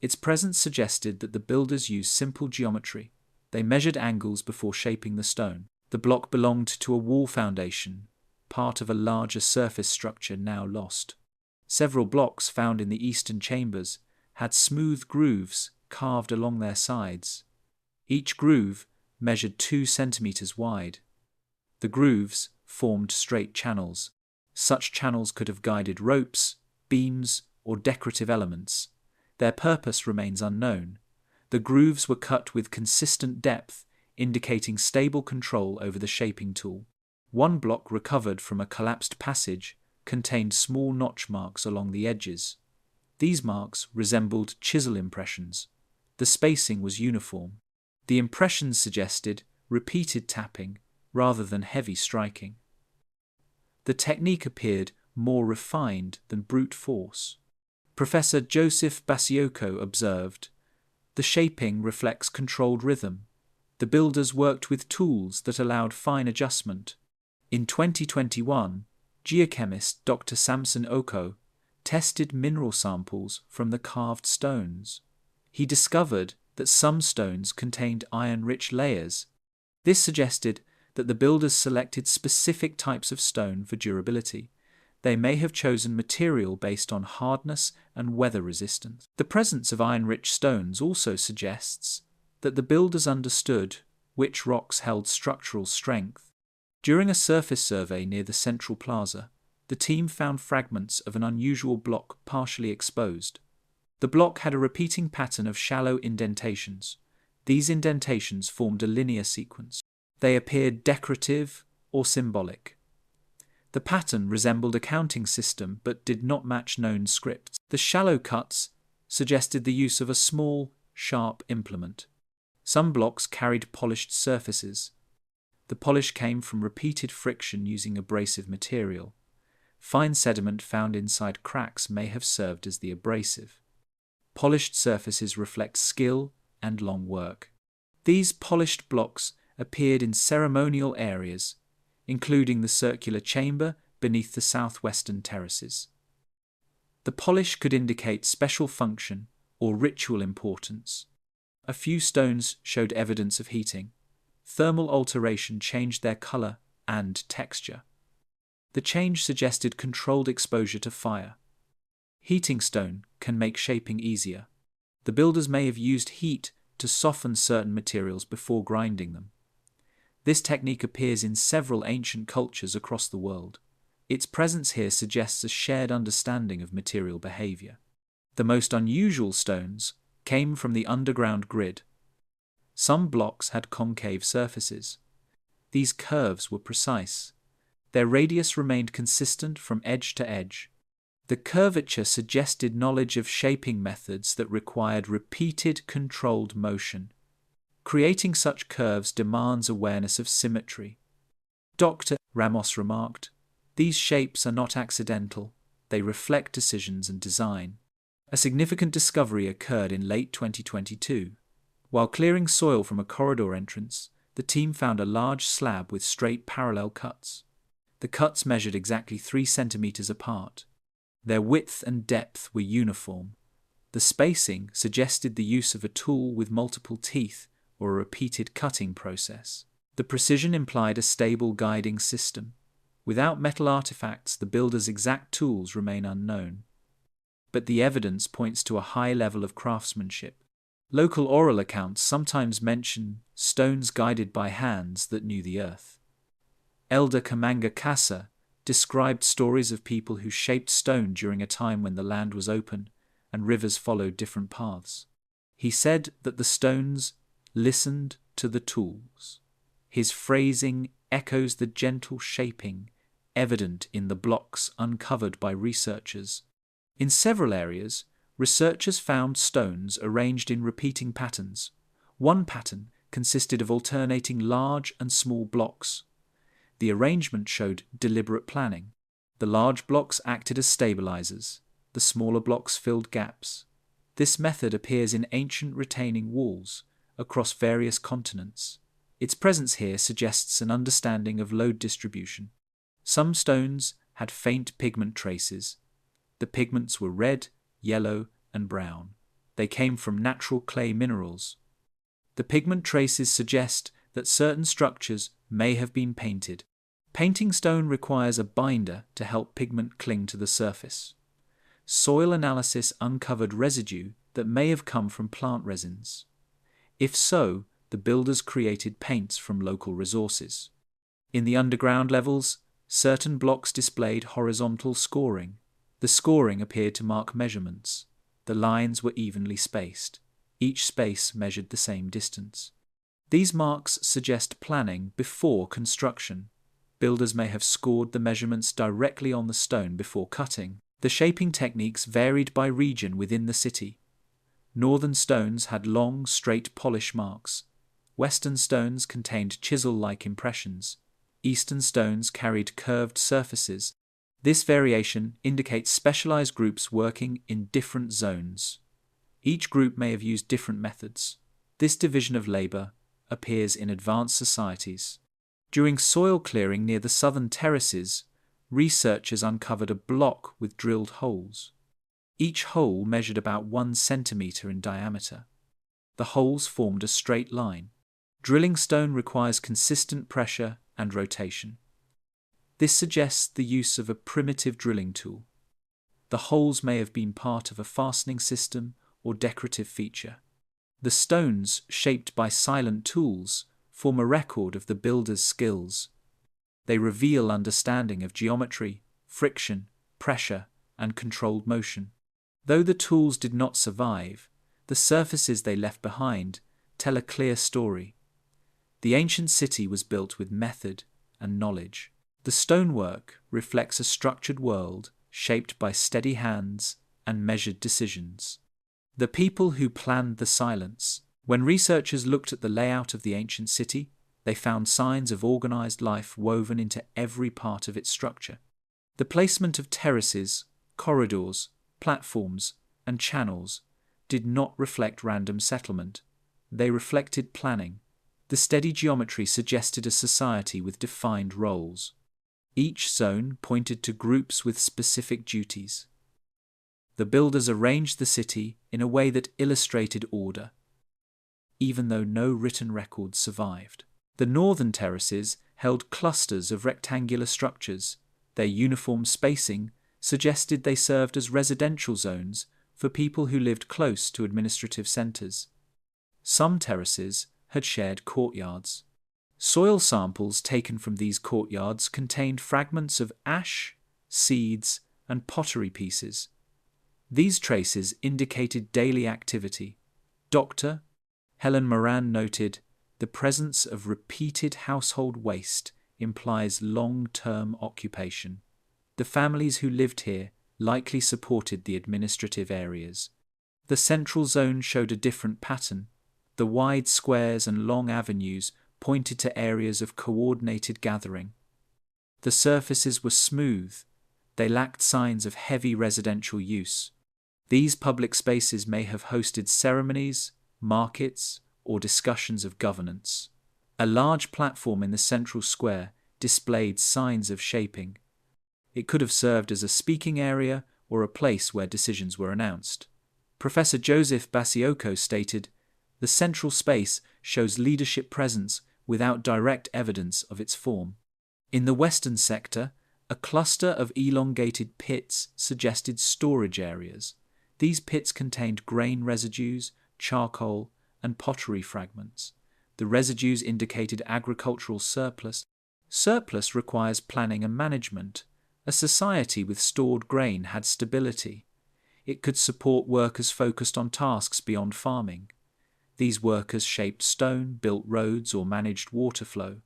Its presence suggested that the builders used simple geometry. They measured angles before shaping the stone. The block belonged to a wall foundation, part of a larger surface structure now lost. Several blocks found in the eastern chambers had smooth grooves carved along their sides. Each groove measured 2 centimeters wide. The grooves formed straight channels. Such channels could have guided ropes, beams, or decorative elements. Their purpose remains unknown. The grooves were cut with consistent depth, indicating stable control over the shaping tool. One block recovered from a collapsed passage contained small notch marks along the edges. These marks resembled chisel impressions. The spacing was uniform. The impressions suggested repeated tapping rather than heavy striking. The technique appeared more refined than brute force. Professor Joseph Basioko observed, "The shaping reflects controlled rhythm. The builders worked with tools that allowed fine adjustment." In 2021, geochemist Dr. Samson Oko tested mineral samples from the carved stones. He discovered that some stones contained iron-rich layers. This suggested that the builders selected specific types of stone for durability. They may have chosen material based on hardness and weather resistance. The presence of iron-rich stones also suggests that the builders understood which rocks held structural strength. During a surface survey near the central plaza, the team found fragments of an unusual block partially exposed. The block had a repeating pattern of shallow indentations. These indentations formed a linear sequence. They appeared decorative or symbolic. The pattern resembled a counting system but did not match known scripts. The shallow cuts suggested the use of a small, sharp implement. Some blocks carried polished surfaces. The polish came from repeated friction using abrasive material. Fine sediment found inside cracks may have served as the abrasive. Polished surfaces reflect skill and long work. These polished blocks appeared in ceremonial areas, including the circular chamber beneath the southwestern terraces. The polish could indicate special function or ritual importance. A few stones showed evidence of heating. Thermal alteration changed their color and texture. The change suggested controlled exposure to fire. Heating stone can make shaping easier. The builders may have used heat to soften certain materials before grinding them. This technique appears in several ancient cultures across the world. Its presence here suggests a shared understanding of material behavior. The most unusual stones came from the underground grid. Some blocks had concave surfaces. These curves were precise. Their radius remained consistent from edge to edge. The curvature suggested knowledge of shaping methods that required repeated controlled motion. Creating such curves demands awareness of symmetry. Dr. Ramos remarked, "These shapes are not accidental, they reflect decisions and design." A significant discovery occurred in late 2022. While clearing soil from a corridor entrance, the team found a large slab with straight parallel cuts. The cuts measured exactly 3 centimeters apart. Their width and depth were uniform. The spacing suggested the use of a tool with multiple teeth or a repeated cutting process. The precision implied a stable guiding system. Without metal artifacts, the builder's exact tools remain unknown. But the evidence points to a high level of craftsmanship. Local oral accounts sometimes mention stones guided by hands that knew the earth. Elder Kamanga Kasa described stories of people who shaped stone during a time when the land was open and rivers followed different paths. He said that the stones listened to the tools. His phrasing echoes the gentle shaping evident in the blocks uncovered by researchers. In several areas, researchers found stones arranged in repeating patterns. One pattern consisted of alternating large and small blocks. The arrangement showed deliberate planning. The large blocks acted as stabilizers. The smaller blocks filled gaps. This method appears in ancient retaining walls across various continents. Its presence here suggests an understanding of load distribution. Some stones had faint pigment traces. The pigments were red, yellow, and brown. They came from natural clay minerals. The pigment traces suggest that certain structures may have been painted. Painting stone requires a binder to help pigment cling to the surface. Soil analysis uncovered residue that may have come from plant resins. If so, the builders created paints from local resources. In the underground levels, certain blocks displayed horizontal scoring. The scoring appeared to mark measurements. The lines were evenly spaced. Each space measured the same distance. These marks suggest planning before construction. Builders may have scored the measurements directly on the stone before cutting. The shaping techniques varied by region within the city. Northern stones had long, straight polish marks. Western stones contained chisel-like impressions. Eastern stones carried curved surfaces. This variation indicates specialized groups working in different zones. Each group may have used different methods. This division of labor appears in advanced societies. During soil clearing near the southern terraces, researchers uncovered a block with drilled holes. Each hole measured about 1 centimeter in diameter. The holes formed a straight line. Drilling stone requires consistent pressure and rotation. This suggests the use of a primitive drilling tool. The holes may have been part of a fastening system or decorative feature. The stones, shaped by silent tools, form a record of the builder's skills. They reveal understanding of geometry, friction, pressure, and controlled motion. Though the tools did not survive, the surfaces they left behind tell a clear story. The ancient city was built with method and knowledge. The stonework reflects a structured world shaped by steady hands and measured decisions. The people who planned the silence. When researchers looked at the layout of the ancient city, they found signs of organized life woven into every part of its structure. The placement of terraces, corridors, platforms, and channels did not reflect random settlement. They reflected planning. The steady geometry suggested a society with defined roles. Each zone pointed to groups with specific duties. The builders arranged the city in a way that illustrated order, even though no written records survived. The northern terraces held clusters of rectangular structures. Their uniform spacing suggested they served as residential zones for people who lived close to administrative centers. Some terraces had shared courtyards. Soil samples taken from these courtyards contained fragments of ash, seeds, and pottery pieces. These traces indicated daily activity. Dr. Helen Moran noted, "The presence of repeated household waste implies long-term occupation. The families who lived here likely supported the administrative areas." The central zone showed a different pattern. The wide squares and long avenues pointed to areas of coordinated gathering. The surfaces were smooth. They lacked signs of heavy residential use. These public spaces may have hosted ceremonies, markets, or discussions of governance. A large platform in the central square displayed signs of shaping. It could have served as a speaking area or a place where decisions were announced. Professor Joseph Basioko stated, "The central space shows leadership presence without direct evidence of its form." In the western sector, a cluster of elongated pits suggested storage areas. These pits contained grain residues, charcoal, and pottery fragments. The residues indicated agricultural surplus. Surplus requires planning and management. A society with stored grain had stability. It could support workers focused on tasks beyond farming. These workers shaped stone, built roads, or managed water flow.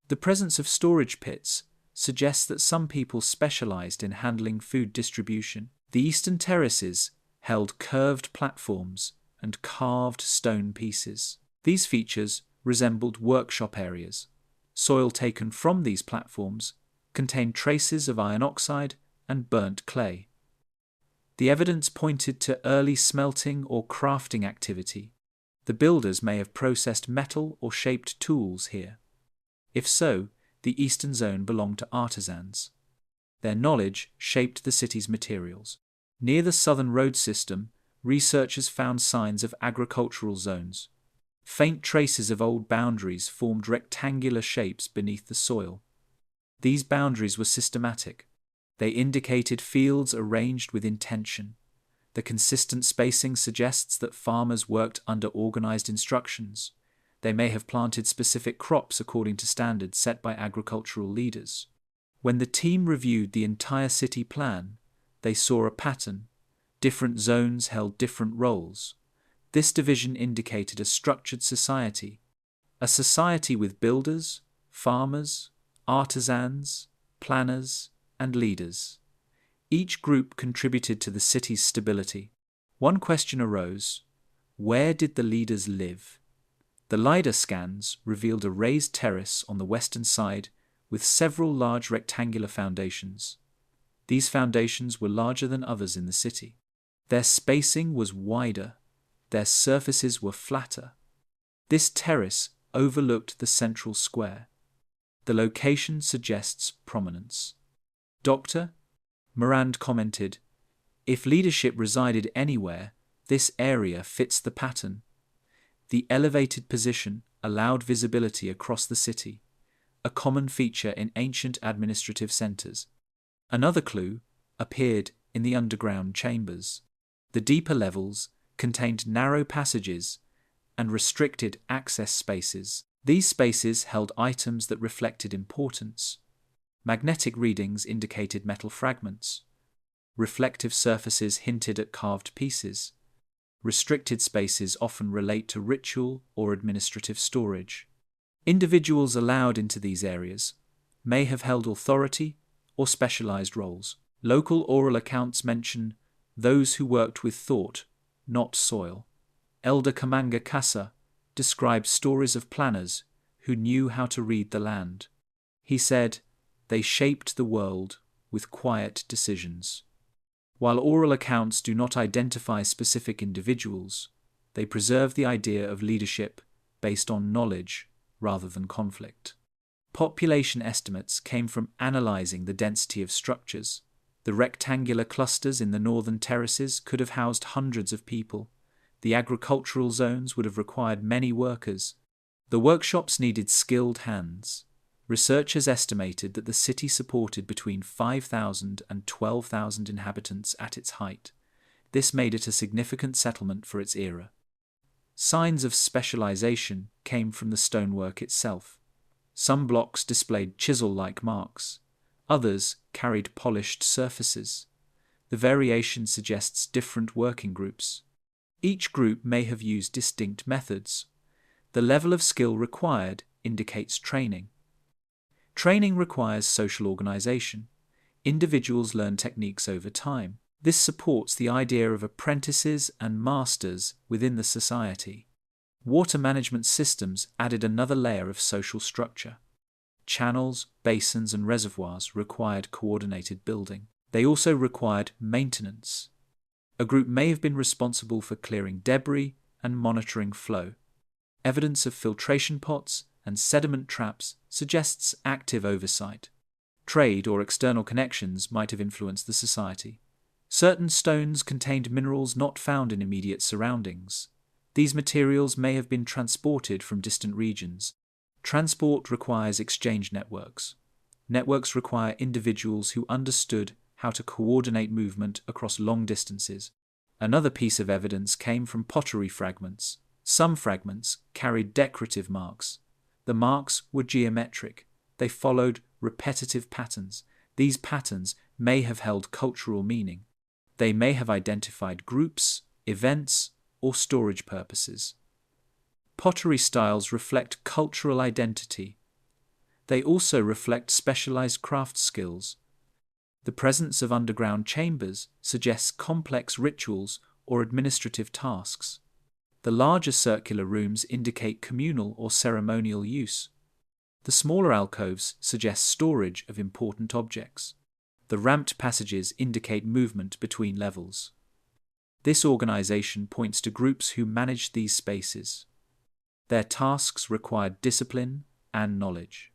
The presence of storage pits suggests that some people specialized in handling food distribution. The eastern terraces held curved platforms and carved stone pieces. These features resembled workshop areas. Soil taken from these platforms contained traces of iron oxide and burnt clay. The evidence pointed to early smelting or crafting activity. The builders may have processed metal or shaped tools here. If so, the eastern zone belonged to artisans. Their knowledge shaped the city's materials. Near the southern road system, researchers found signs of agricultural zones. Faint traces of old boundaries formed rectangular shapes beneath the soil. These boundaries were systematic. They indicated fields arranged with intention. The consistent spacing suggests that farmers worked under organized instructions. They may have planted specific crops according to standards set by agricultural leaders. When the team reviewed the entire city plan, they saw a pattern. Different zones held different roles. This division indicated a structured society, a society with builders, farmers, artisans, planners, and leaders. Each group contributed to the city's stability. One question arose: where did the leaders live? The LiDAR scans revealed a raised terrace on the western side with several large rectangular foundations. These foundations were larger than others in the city. Their spacing was wider. Their surfaces were flatter. This terrace overlooked the central square. The location suggests prominence. Dr. Morand commented, "If leadership resided anywhere, this area fits the pattern." The elevated position allowed visibility across the city, a common feature in ancient administrative centers. Another clue appeared in the underground chambers. The deeper levels contained narrow passages and restricted access spaces. These spaces held items that reflected importance. Magnetic readings indicated metal fragments. Reflective surfaces hinted at carved pieces. Restricted spaces often relate to ritual or administrative storage. Individuals allowed into these areas may have held authority or specialized roles. Local oral accounts mention those who worked with thought, not soil. Elder Kamanga Kasa described stories of planners who knew how to read the land. He said, "They shaped the world with quiet decisions." While oral accounts do not identify specific individuals, they preserve the idea of leadership based on knowledge rather than conflict. Population estimates came from analyzing the density of structures. The rectangular clusters in the northern terraces could have housed hundreds of people. The agricultural zones would have required many workers. The workshops needed skilled hands. Researchers estimated that the city supported between 5,000 and 12,000 inhabitants at its height. This made it a significant settlement for its era. Signs of specialization came from the stonework itself. Some blocks displayed chisel-like marks. Others carried polished surfaces. The variation suggests different working groups. Each group may have used distinct methods. The level of skill required indicates training. Training requires social organization. Individuals learn techniques over time. This supports the idea of apprentices and masters within the society. Water management systems added another layer of social structure. Channels, basins, and reservoirs required coordinated building. They also required maintenance. A group may have been responsible for clearing debris and monitoring flow. Evidence of filtration pots and sediment traps suggests active oversight. Trade or external connections might have influenced the society. Certain stones contained minerals not found in immediate surroundings. These materials may have been transported from distant regions. Transport requires exchange networks. Networks require individuals who understood how to coordinate movement across long distances. Another piece of evidence came from pottery fragments. Some fragments carried decorative marks. The marks were geometric. They followed repetitive patterns. These patterns may have held cultural meaning. They may have identified groups, events, or storage purposes. Pottery styles reflect cultural identity. They also reflect specialized craft skills. The presence of underground chambers suggests complex rituals or administrative tasks. The larger circular rooms indicate communal or ceremonial use. The smaller alcoves suggest storage of important objects. The ramped passages indicate movement between levels. This organization points to groups who managed these spaces. Their tasks required discipline and knowledge.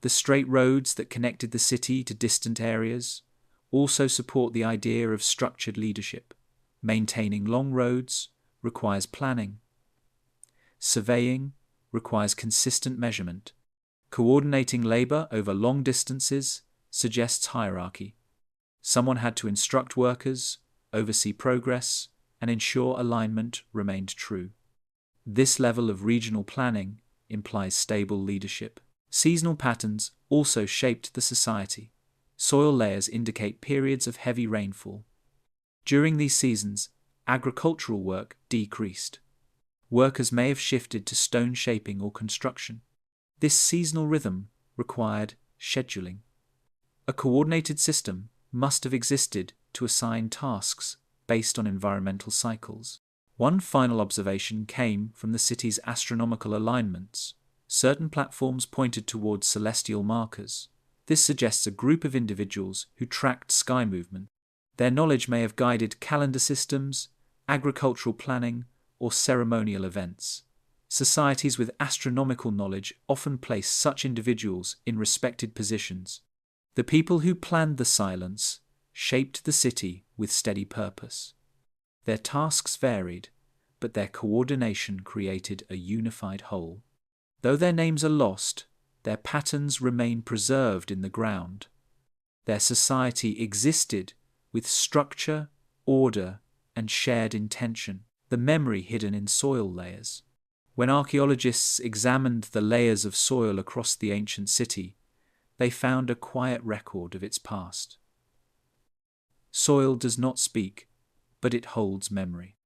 The straight roads that connected the city to distant areas also support the idea of structured leadership. Maintaining long roads requires planning. Surveying requires consistent measurement. Coordinating labor over long distances suggests hierarchy. Someone had to instruct workers, oversee progress, and ensure alignment remained true. This level of regional planning implies stable leadership. Seasonal patterns also shaped the society. Soil layers indicate periods of heavy rainfall. During these seasons, agricultural work decreased. Workers may have shifted to stone shaping or construction. This seasonal rhythm required scheduling. A coordinated system must have existed to assign tasks based on environmental cycles. One final observation came from the city's astronomical alignments. Certain platforms pointed towards celestial markers. This suggests a group of individuals who tracked sky movement. Their knowledge may have guided calendar systems, agricultural planning, or ceremonial events. Societies with astronomical knowledge often place such individuals in respected positions. The people who planned the silence shaped the city with steady purpose. Their tasks varied, but their coordination created a unified whole. Though their names are lost, their patterns remain preserved in the ground. Their society existed with structure, order, and shared intention, the memory hidden in soil layers. When archaeologists examined the layers of soil across the ancient city, they found a quiet record of its past. Soil does not speak, but it holds memory.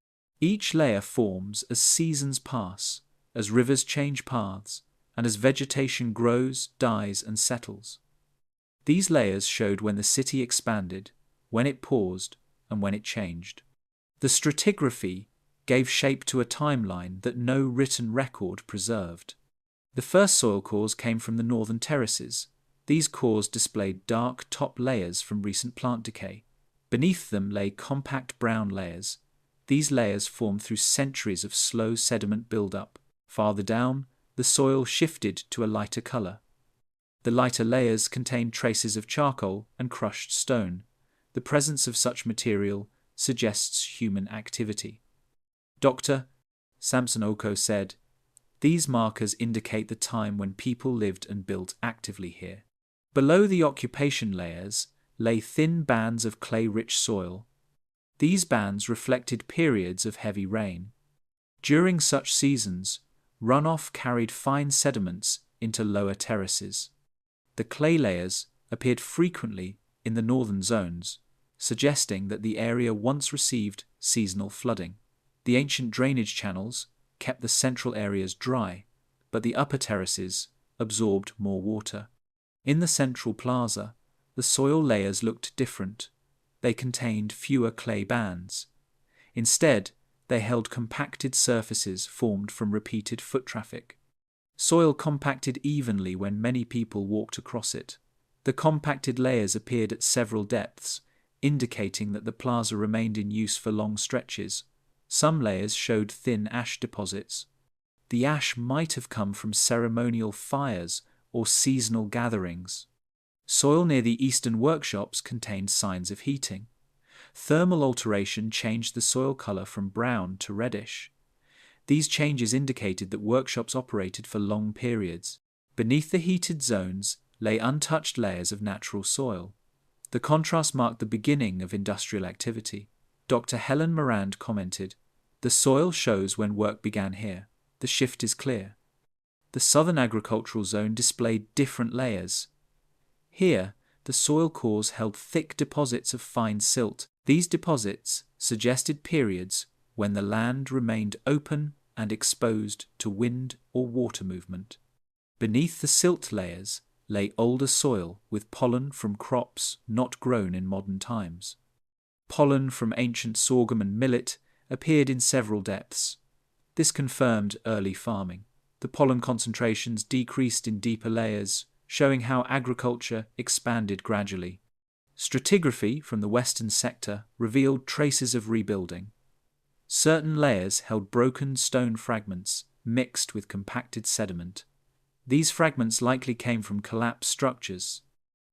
Each layer forms as seasons pass, as rivers change paths, and as vegetation grows, dies, and settles. These layers showed when the city expanded, when it paused, and when it changed. The stratigraphy gave shape to a timeline that no written record preserved. The first soil cores came from the northern terraces. These cores displayed dark top layers from recent plant decay. Beneath them lay compact brown layers. These layers formed through centuries of slow sediment buildup. Farther down, the soil shifted to a lighter color. The lighter layers contained traces of charcoal and crushed stone. The presence of such material suggests human activity. Dr. Samsonoko said, "These markers indicate the time when people lived and built actively here." Below the occupation layers lay thin bands of clay-rich soil. These bands reflected periods of heavy rain. During such seasons, runoff carried fine sediments into lower terraces. The clay layers appeared frequently in the northern zones, suggesting that the area once received seasonal flooding. The ancient drainage channels kept the central areas dry, but the upper terraces absorbed more water. In the central plaza, the soil layers looked different. They contained fewer clay bands. Instead, they held compacted surfaces formed from repeated foot traffic. Soil compacted evenly when many people walked across it. The compacted layers appeared at several depths, indicating that the plaza remained in use for long stretches. Some layers showed thin ash deposits. The ash might have come from ceremonial fires or seasonal gatherings. Soil near the eastern workshops contained signs of heating. Thermal alteration changed the soil color from brown to reddish. These changes indicated that workshops operated for long periods. Beneath the heated zones lay untouched layers of natural soil. The contrast marked the beginning of industrial activity. Dr. Helen Morand commented, "The soil shows when work began here. The shift is clear." The southern agricultural zone displayed different layers. Here, the soil cores held thick deposits of fine silt. These deposits suggested periods when the land remained open and exposed to wind or water movement. Beneath the silt layers lay older soil with pollen from crops not grown in modern times. Pollen from ancient sorghum and millet appeared in several depths. This confirmed early farming. The pollen concentrations decreased in deeper layers, showing how agriculture expanded gradually. Stratigraphy from the western sector revealed traces of rebuilding. Certain layers held broken stone fragments mixed with compacted sediment. These fragments likely came from collapsed structures.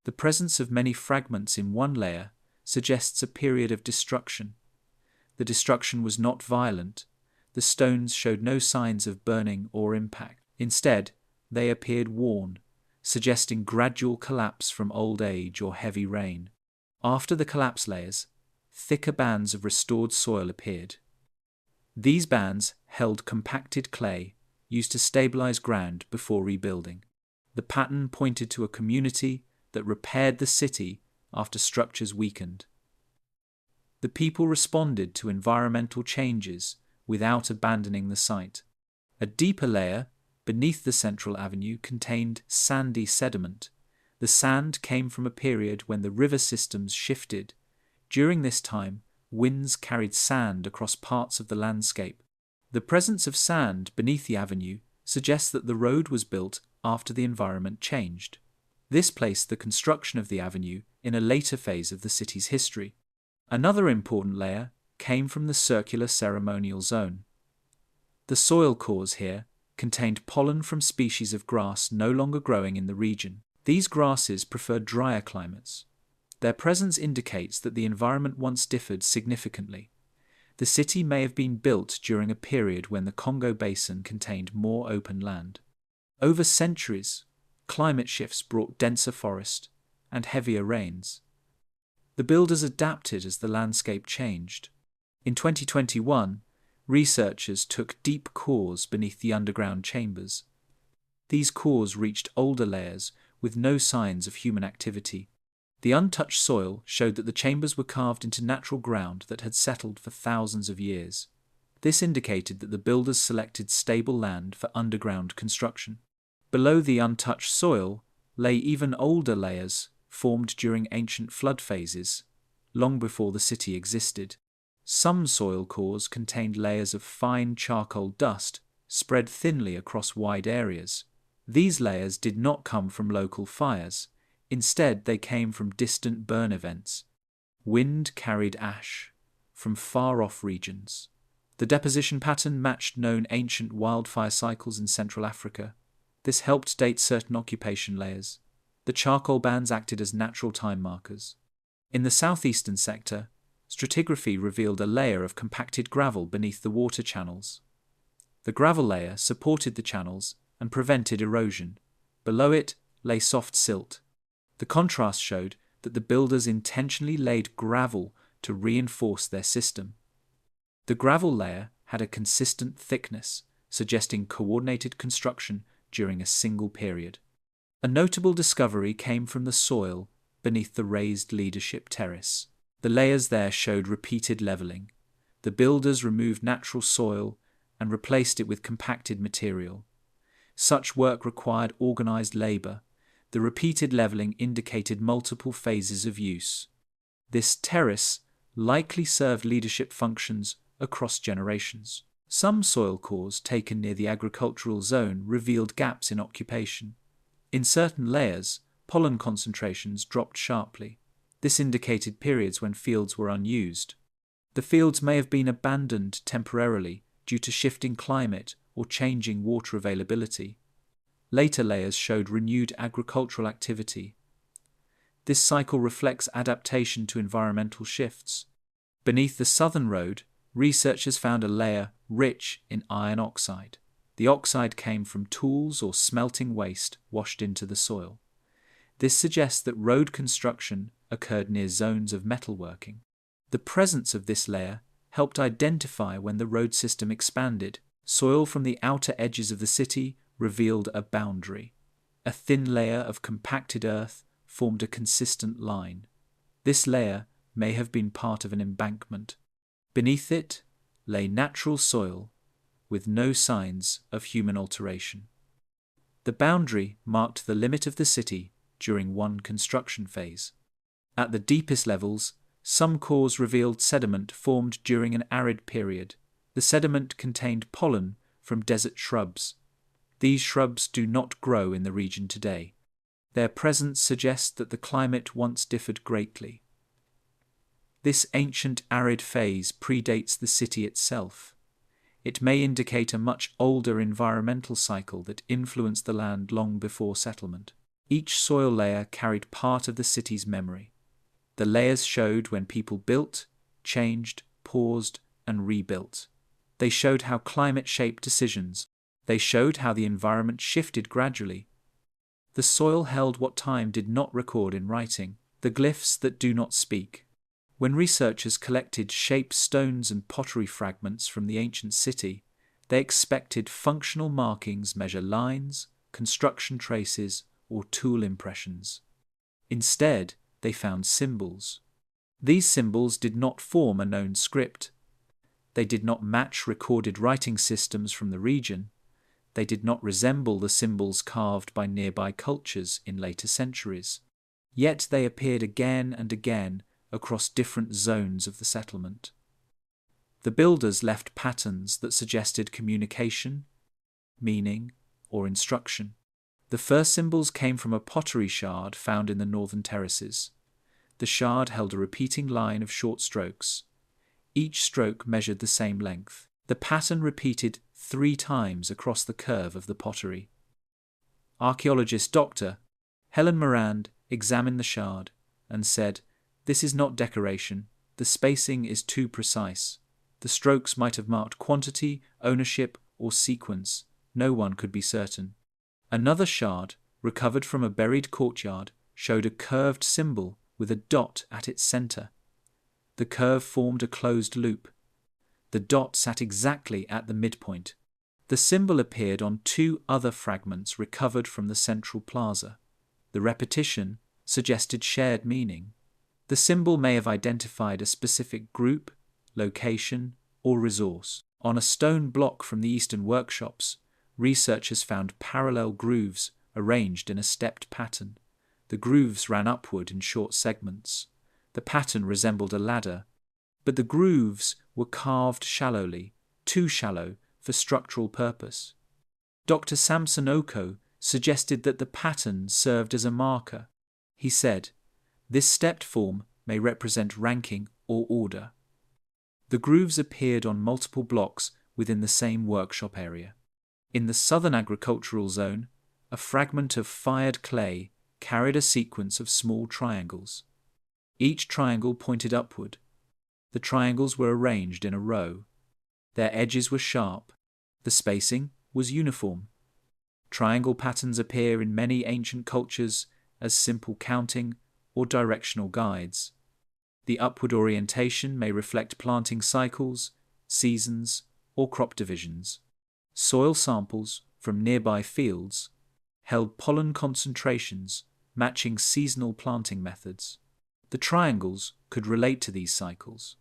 The presence of many fragments in one layer suggests a period of destruction. The destruction was not violent. The stones showed no signs of burning or impact. Instead, they appeared worn, suggesting gradual collapse from old age or heavy rain. After the collapse layers, thicker bands of restored soil appeared. These bands held compacted clay used to stabilize ground before rebuilding. The pattern pointed to a community that repaired the city after structures weakened. The people responded to environmental changes without abandoning the site. A deeper layer beneath the central avenue contained sandy sediment. The sand came from a period when the river systems shifted. During this time, winds carried sand across parts of the landscape. The presence of sand beneath the avenue suggests that the road was built after the environment changed. This placed the construction of the avenue in a later phase of the city's history. Another important layer came from the circular ceremonial zone. The soil cores here contained pollen from species of grass no longer growing in the region. These grasses preferred drier climates. Their presence indicates that the environment once differed significantly. The city may have been built during a period when the Congo Basin contained more open land. Over centuries, climate shifts brought denser forest and heavier rains. The builders adapted as the landscape changed. In 2021, researchers took deep cores beneath the underground chambers. These cores reached older layers with no signs of human activity. The untouched soil showed that the chambers were carved into natural ground that had settled for thousands of years. This indicated that the builders selected stable land for underground construction. Below the untouched soil lay even older layers formed during ancient flood phases, long before the city existed. Some soil cores contained layers of fine charcoal dust spread thinly across wide areas. These layers did not come from local fires. Instead, they came from distant burn events. Wind carried ash from far-off regions. The deposition pattern matched known ancient wildfire cycles in Central Africa. This helped date certain occupation layers. The charcoal bands acted as natural time markers. In the southeastern sector, stratigraphy revealed a layer of compacted gravel beneath the water channels. The gravel layer supported the channels and prevented erosion. Below it lay soft silt. The contrast showed that the builders intentionally laid gravel to reinforce their system. The gravel layer had a consistent thickness, suggesting coordinated construction during a single period. A notable discovery came from the soil beneath the raised leadership terrace. The layers there showed repeated leveling. The builders removed natural soil and replaced it with compacted material. Such work required organized labor. The repeated leveling indicated multiple phases of use. This terrace likely served leadership functions across generations. Some soil cores taken near the agricultural zone revealed gaps in occupation. In certain layers, pollen concentrations dropped sharply. This indicated periods when fields were unused. The fields may have been abandoned temporarily due to shifting climate or changing water availability. Later layers showed renewed agricultural activity. This cycle reflects adaptation to environmental shifts. Beneath the southern road, researchers found a layer rich in iron oxide. The oxide came from tools or smelting waste washed into the soil. This suggests that road construction occurred near zones of metalworking. The presence of this layer helped identify when the road system expanded. Soil from the outer edges of the city revealed a boundary. A thin layer of compacted earth formed a consistent line. This layer may have been part of an embankment. Beneath it lay natural soil with no signs of human alteration. The boundary marked the limit of the city during one construction phase. At the deepest levels, some cores revealed sediment formed during an arid period. The sediment contained pollen from desert shrubs. These shrubs do not grow in the region today. Their presence suggests that the climate once differed greatly. This ancient arid phase predates the city itself. It may indicate a much older environmental cycle that influenced the land long before settlement. Each soil layer carried part of the city's memory. The layers showed when people built, changed, paused, and rebuilt. They showed how climate shaped decisions. They showed how the environment shifted gradually. The soil held what time did not record in writing, the glyphs that do not speak. When researchers collected shaped stones and pottery fragments from the ancient city, they expected functional markings measure lines, construction traces, or tool impressions. Instead, they found symbols. These symbols did not form a known script. They did not match recorded writing systems from the region. They did not resemble the symbols carved by nearby cultures in later centuries. Yet they appeared again and again across different zones of the settlement. The builders left patterns that suggested communication, meaning, or instruction. The first symbols came from a pottery shard found in the northern terraces. The shard held a repeating line of short strokes. Each stroke measured the same length. The pattern repeated 3 times across the curve of the pottery. Archaeologist Dr. Helen Morand examined the shard and said, "This is not decoration. The spacing is too precise. The strokes might have marked quantity, ownership, or sequence. No one could be certain." Another shard, recovered from a buried courtyard, showed a curved symbol with a dot at its center. The curve formed a closed loop. The dot sat exactly at the midpoint. The symbol appeared on 2 other fragments recovered from the central plaza. The repetition suggested shared meaning. The symbol may have identified a specific group, location, or resource. On a stone block from the eastern workshops, researchers found parallel grooves arranged in a stepped pattern. The grooves ran upward in short segments. The pattern resembled a ladder, but the grooves were carved shallowly, too shallow for structural purpose. Dr. Samson Oko suggested that the pattern served as a marker. He said, "This stepped form may represent ranking or order. The grooves appeared on multiple blocks within the same workshop area. In the southern agricultural zone, a fragment of fired clay carried a sequence of small triangles. Each triangle pointed upward. The triangles were arranged in a row. Their edges were sharp. The spacing was uniform. Triangle patterns appear in many ancient cultures as simple counting or directional guides. The upward orientation may reflect planting cycles, seasons, or crop divisions. Soil samples from nearby fields held pollen concentrations matching seasonal planting methods. The triangles could relate to these cycles.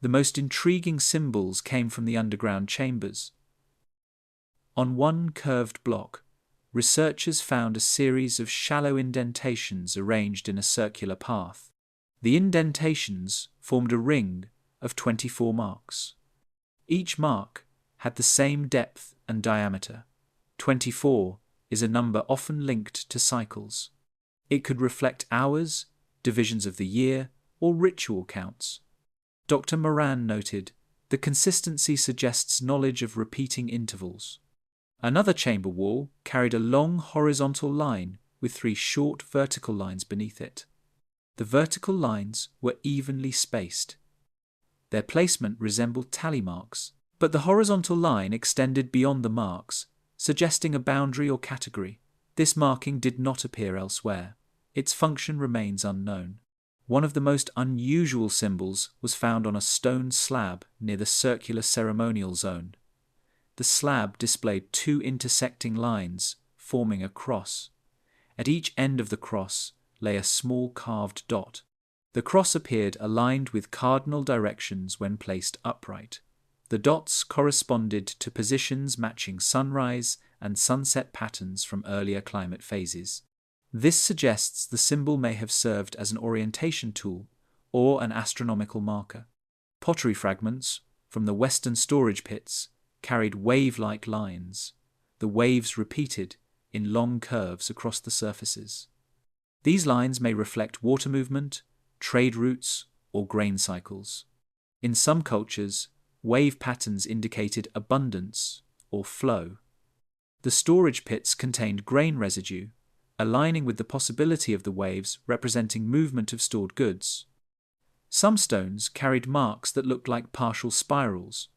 The most intriguing symbols came from the underground chambers. On one curved block, researchers found a series of shallow indentations arranged in a circular path. The indentations formed a ring of 24 marks. Each mark had the same depth and diameter. 24 is a number often linked to cycles. It could reflect hours, divisions of the year, or ritual counts. Dr. Moran noted, the consistency suggests knowledge of repeating intervals. Another chamber wall carried a long horizontal line with 3 short vertical lines beneath it. The vertical lines were evenly spaced. Their placement resembled tally marks, but the horizontal line extended beyond the marks, suggesting a boundary or category. This marking did not appear elsewhere. Its function remains unknown. One of the most unusual symbols was found on a stone slab near the circular ceremonial zone. The slab displayed 2 intersecting lines, forming a cross. At each end of the cross lay a small carved dot. The cross appeared aligned with cardinal directions when placed upright. The dots corresponded to positions matching sunrise and sunset patterns from earlier climate phases. This suggests the symbol may have served as an orientation tool or an astronomical marker. Pottery fragments from the western storage pits carried wave-like lines. The waves repeated in long curves across the surfaces. These lines may reflect water movement, trade routes, or grain cycles. In some cultures, wave patterns indicated abundance or flow. The storage pits contained grain residue, aligning with the possibility of the waves representing movement of stored goods. Some stones carried marks that looked like partial spirals.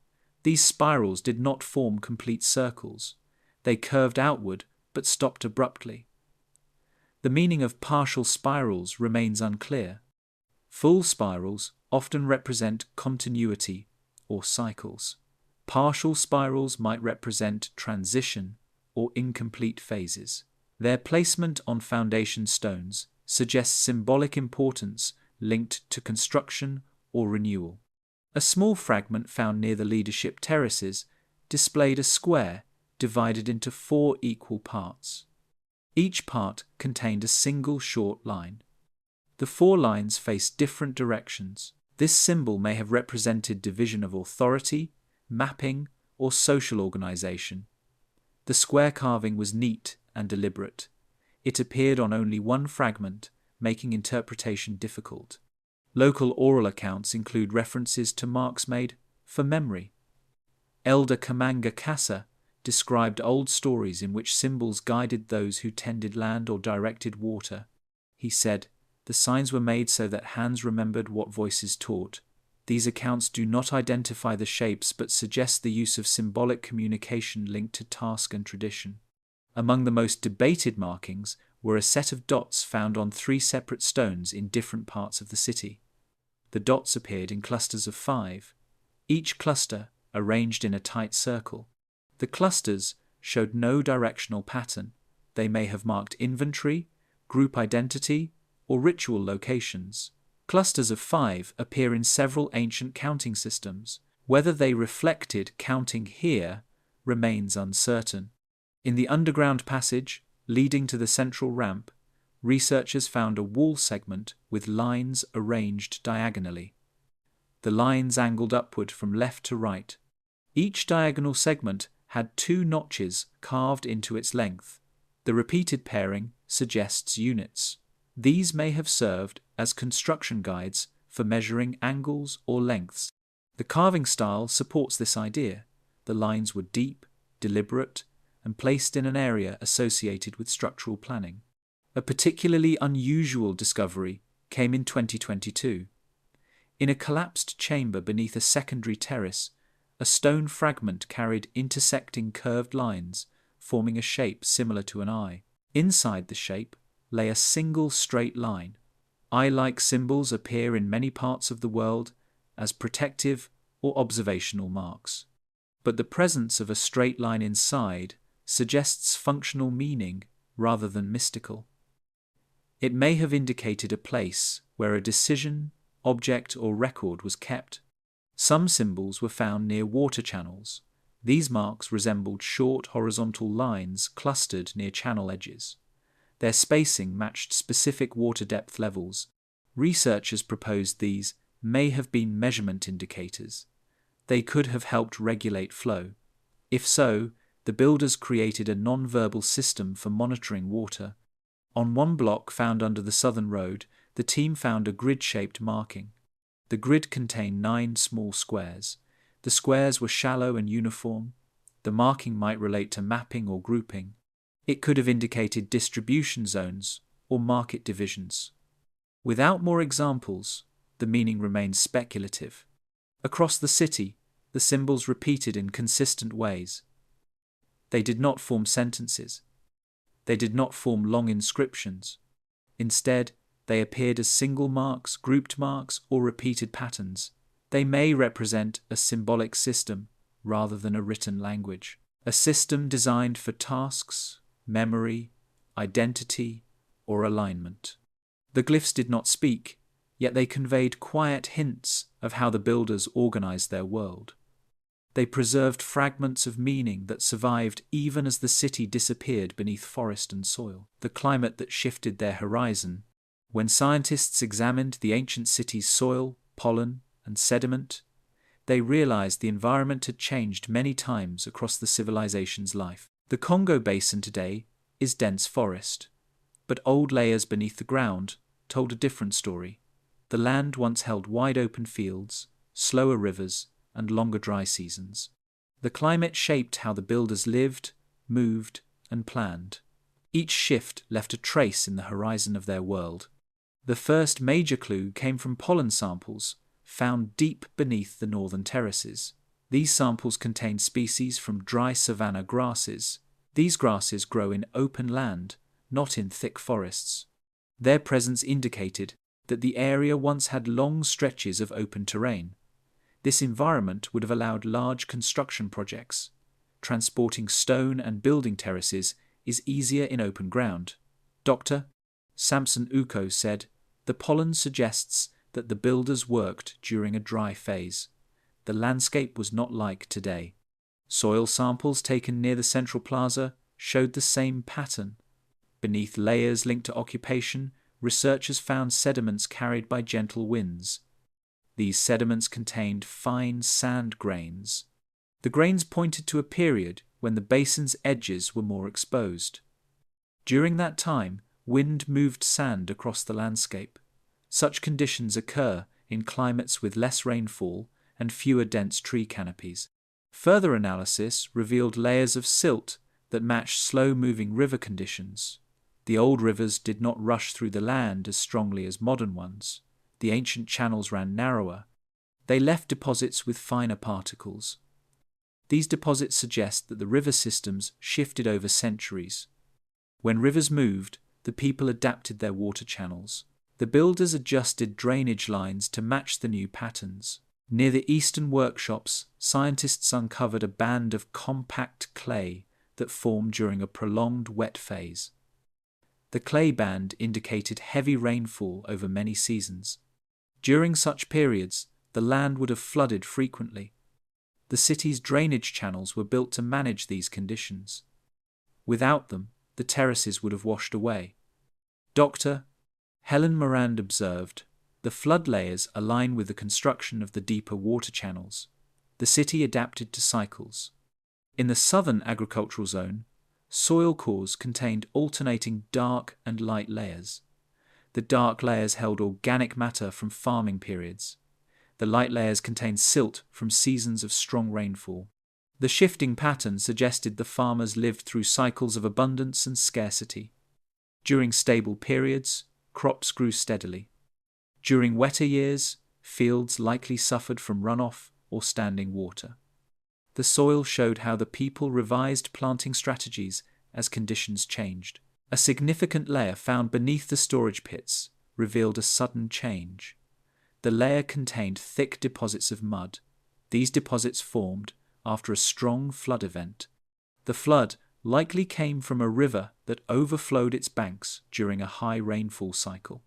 These spirals did not form complete circles. They curved outward but stopped abruptly. The meaning of partial spirals remains unclear. Full spirals often represent continuity or cycles. Partial spirals might represent transition or incomplete phases. Their placement on foundation stones suggests symbolic importance linked to construction or renewal. A small fragment found near the leadership terraces displayed a square divided into 4 equal parts. Each part contained a single short line. The 4 lines faced different directions. This symbol may have represented division of authority, mapping, or social organization. The square carving was neat and deliberate. It appeared on only one fragment, making interpretation difficult. Local oral accounts include references to marks made for memory. Elder Kamanga Kasa described old stories in which symbols guided those who tended land or directed water. He said, "The signs were made so that hands remembered what voices taught." These accounts do not identify the shapes but suggest the use of symbolic communication linked to task and tradition. Among the most debated markings were a set of dots found on 3 separate stones in different parts of the city. The dots appeared in clusters of 5, each cluster arranged in a tight circle. The clusters showed no directional pattern. They may have marked inventory, group identity, or ritual locations. Clusters of 5 appear in several ancient counting systems. Whether they reflected counting here remains uncertain. In the underground passage leading to the central ramp, researchers found a wall segment with lines arranged diagonally. The lines angled upward from left to right. Each diagonal segment had 2 notches carved into its length. The repeated pairing suggests units. These may have served as construction guides for measuring angles or lengths. The carving style supports this idea. The lines were deep, deliberate, and placed in an area associated with structural planning. A particularly unusual discovery came in 2022. In a collapsed chamber beneath a secondary terrace, a stone fragment carried intersecting curved lines, forming a shape similar to an eye. Inside the shape lay a single straight line. Eye-like symbols appear in many parts of the world as protective or observational marks. But the presence of a straight line inside suggests functional meaning rather than mystical. It may have indicated a place where a decision, object, or record was kept. Some symbols were found near water channels. These marks resembled short horizontal lines clustered near channel edges. Their spacing matched specific water depth levels. Researchers proposed these may have been measurement indicators. They could have helped regulate flow. If so, the builders created a non-verbal system for monitoring water. On one block found under the southern road, the team found a grid-shaped marking. The grid contained 9 small squares. The squares were shallow and uniform. The marking might relate to mapping or grouping. It could have indicated distribution zones or market divisions. Without more examples, the meaning remains speculative. Across the city, the symbols repeated in consistent ways. They did not form sentences. They did not form long inscriptions. Instead, they appeared as single marks, grouped marks, or repeated patterns. They may represent a symbolic system rather than a written language. A system designed for tasks, memory, identity, or alignment. The glyphs did not speak, yet they conveyed quiet hints of how the builders organized their world. They preserved fragments of meaning that survived even as the city disappeared beneath forest and soil. The climate that shifted their horizon. When scientists examined the ancient city's soil, pollen, and sediment, they realized the environment had changed many times across the civilization's life. The Congo Basin today is dense forest, but old layers beneath the ground told a different story. The land once held wide open fields, slower rivers, and longer dry seasons. The climate shaped how the builders lived, moved, and planned. Each shift left a trace in the horizon of their world. The first major clue came from pollen samples found deep beneath the northern terraces. These samples contained species from dry savanna grasses. These grasses grow in open land, not in thick forests. Their presence indicated that the area once had long stretches of open terrain. This environment would have allowed large construction projects. Transporting stone and building terraces is easier in open ground. Dr. Samson Uko said, "The pollen suggests that the builders worked during a dry phase. The landscape was not like today." Soil samples taken near the central plaza showed the same pattern. Beneath layers linked to occupation, researchers found sediments carried by gentle winds. These sediments contained fine sand grains. The grains pointed to a period when the basin's edges were more exposed. During that time, wind moved sand across the landscape. Such conditions occur in climates with less rainfall and fewer dense tree canopies. Further analysis revealed layers of silt that matched slow-moving river conditions. The old rivers did not rush through the land as strongly as modern ones. The ancient channels ran narrower. They left deposits with finer particles. These deposits suggest that the river systems shifted over centuries. When rivers moved, the people adapted their water channels. The builders adjusted drainage lines to match the new patterns. Near the eastern workshops, scientists uncovered a band of compact clay that formed during a prolonged wet phase. The clay band indicated heavy rainfall over many seasons. During such periods, the land would have flooded frequently. The city's drainage channels were built to manage these conditions. Without them, the terraces would have washed away. Dr. Helen Morand observed, "The flood layers align with the construction of the deeper water channels. The city adapted to cycles." In the southern agricultural zone, soil cores contained alternating dark and light layers. The dark layers held organic matter from farming periods. The light layers contained silt from seasons of strong rainfall. The shifting pattern suggested the farmers lived through cycles of abundance and scarcity. During stable periods, crops grew steadily. During wetter years, fields likely suffered from runoff or standing water. The soil showed how the people revised planting strategies as conditions changed. A significant layer found beneath the storage pits revealed a sudden change. The layer contained thick deposits of mud. These deposits formed after a strong flood event. The flood likely came from a river that overflowed its banks during a high rainfall cycle.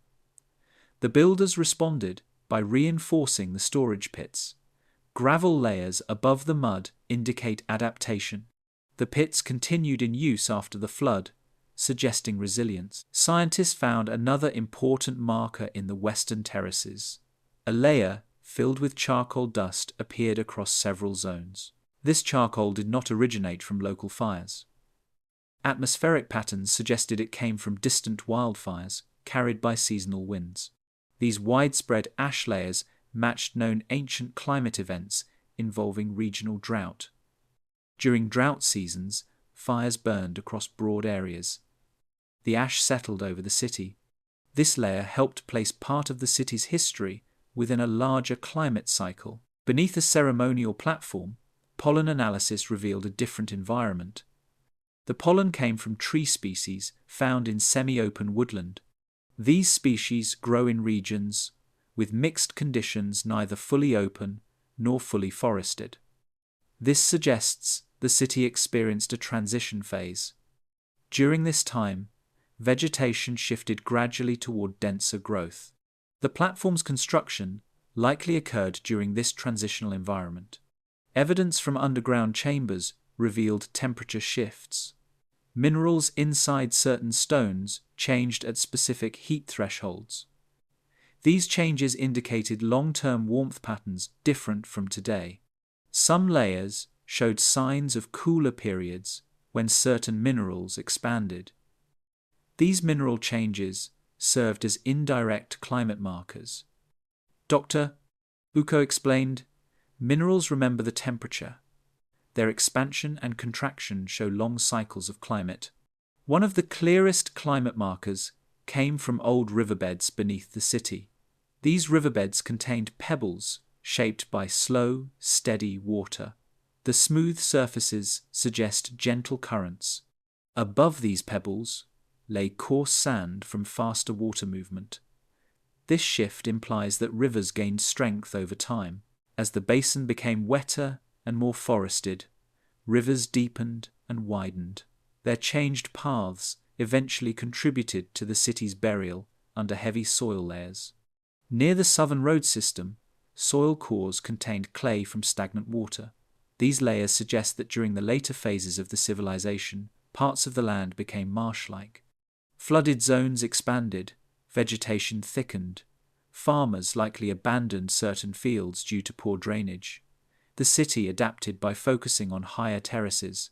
The builders responded by reinforcing the storage pits. Gravel layers above the mud indicate adaptation. The pits continued in use after the flood, suggesting resilience. Scientists found another important marker in the western terraces. A layer filled with charcoal dust appeared across several zones. This charcoal did not originate from local fires. Atmospheric patterns suggested it came from distant wildfires carried by seasonal winds. These widespread ash layers matched known ancient climate events involving regional drought. During drought seasons, fires burned across broad areas. The ash settled over the city. This layer helped place part of the city's history within a larger climate cycle. Beneath a ceremonial platform, pollen analysis revealed a different environment. The pollen came from tree species found in semi-open woodland. These species grow in regions with mixed conditions, neither fully open nor fully forested. This suggests the city experienced a transition phase. During this time, vegetation shifted gradually toward denser growth. The platform's construction likely occurred during this transitional environment. Evidence from underground chambers revealed temperature shifts. Minerals inside certain stones changed at specific heat thresholds. These changes indicated long-term warmth patterns different from today. Some layers showed signs of cooler periods when certain minerals expanded. These mineral changes served as indirect climate markers. Dr. Uko explained, minerals remember the temperature. Their expansion and contraction show long cycles of climate. One of the clearest climate markers came from old riverbeds beneath the city. These riverbeds contained pebbles shaped by slow, steady water. The smooth surfaces suggest gentle currents. Above these pebbles lay coarse sand from faster water movement. This shift implies that rivers gained strength over time. As the basin became wetter and more forested, rivers deepened and widened. Their changed paths eventually contributed to the city's burial under heavy soil layers. Near the southern road system, soil cores contained clay from stagnant water. These layers suggest that during the later phases of the civilization, parts of the land became marsh-like. Flooded zones expanded, vegetation thickened. Farmers likely abandoned certain fields due to poor drainage. The city adapted by focusing on higher terraces.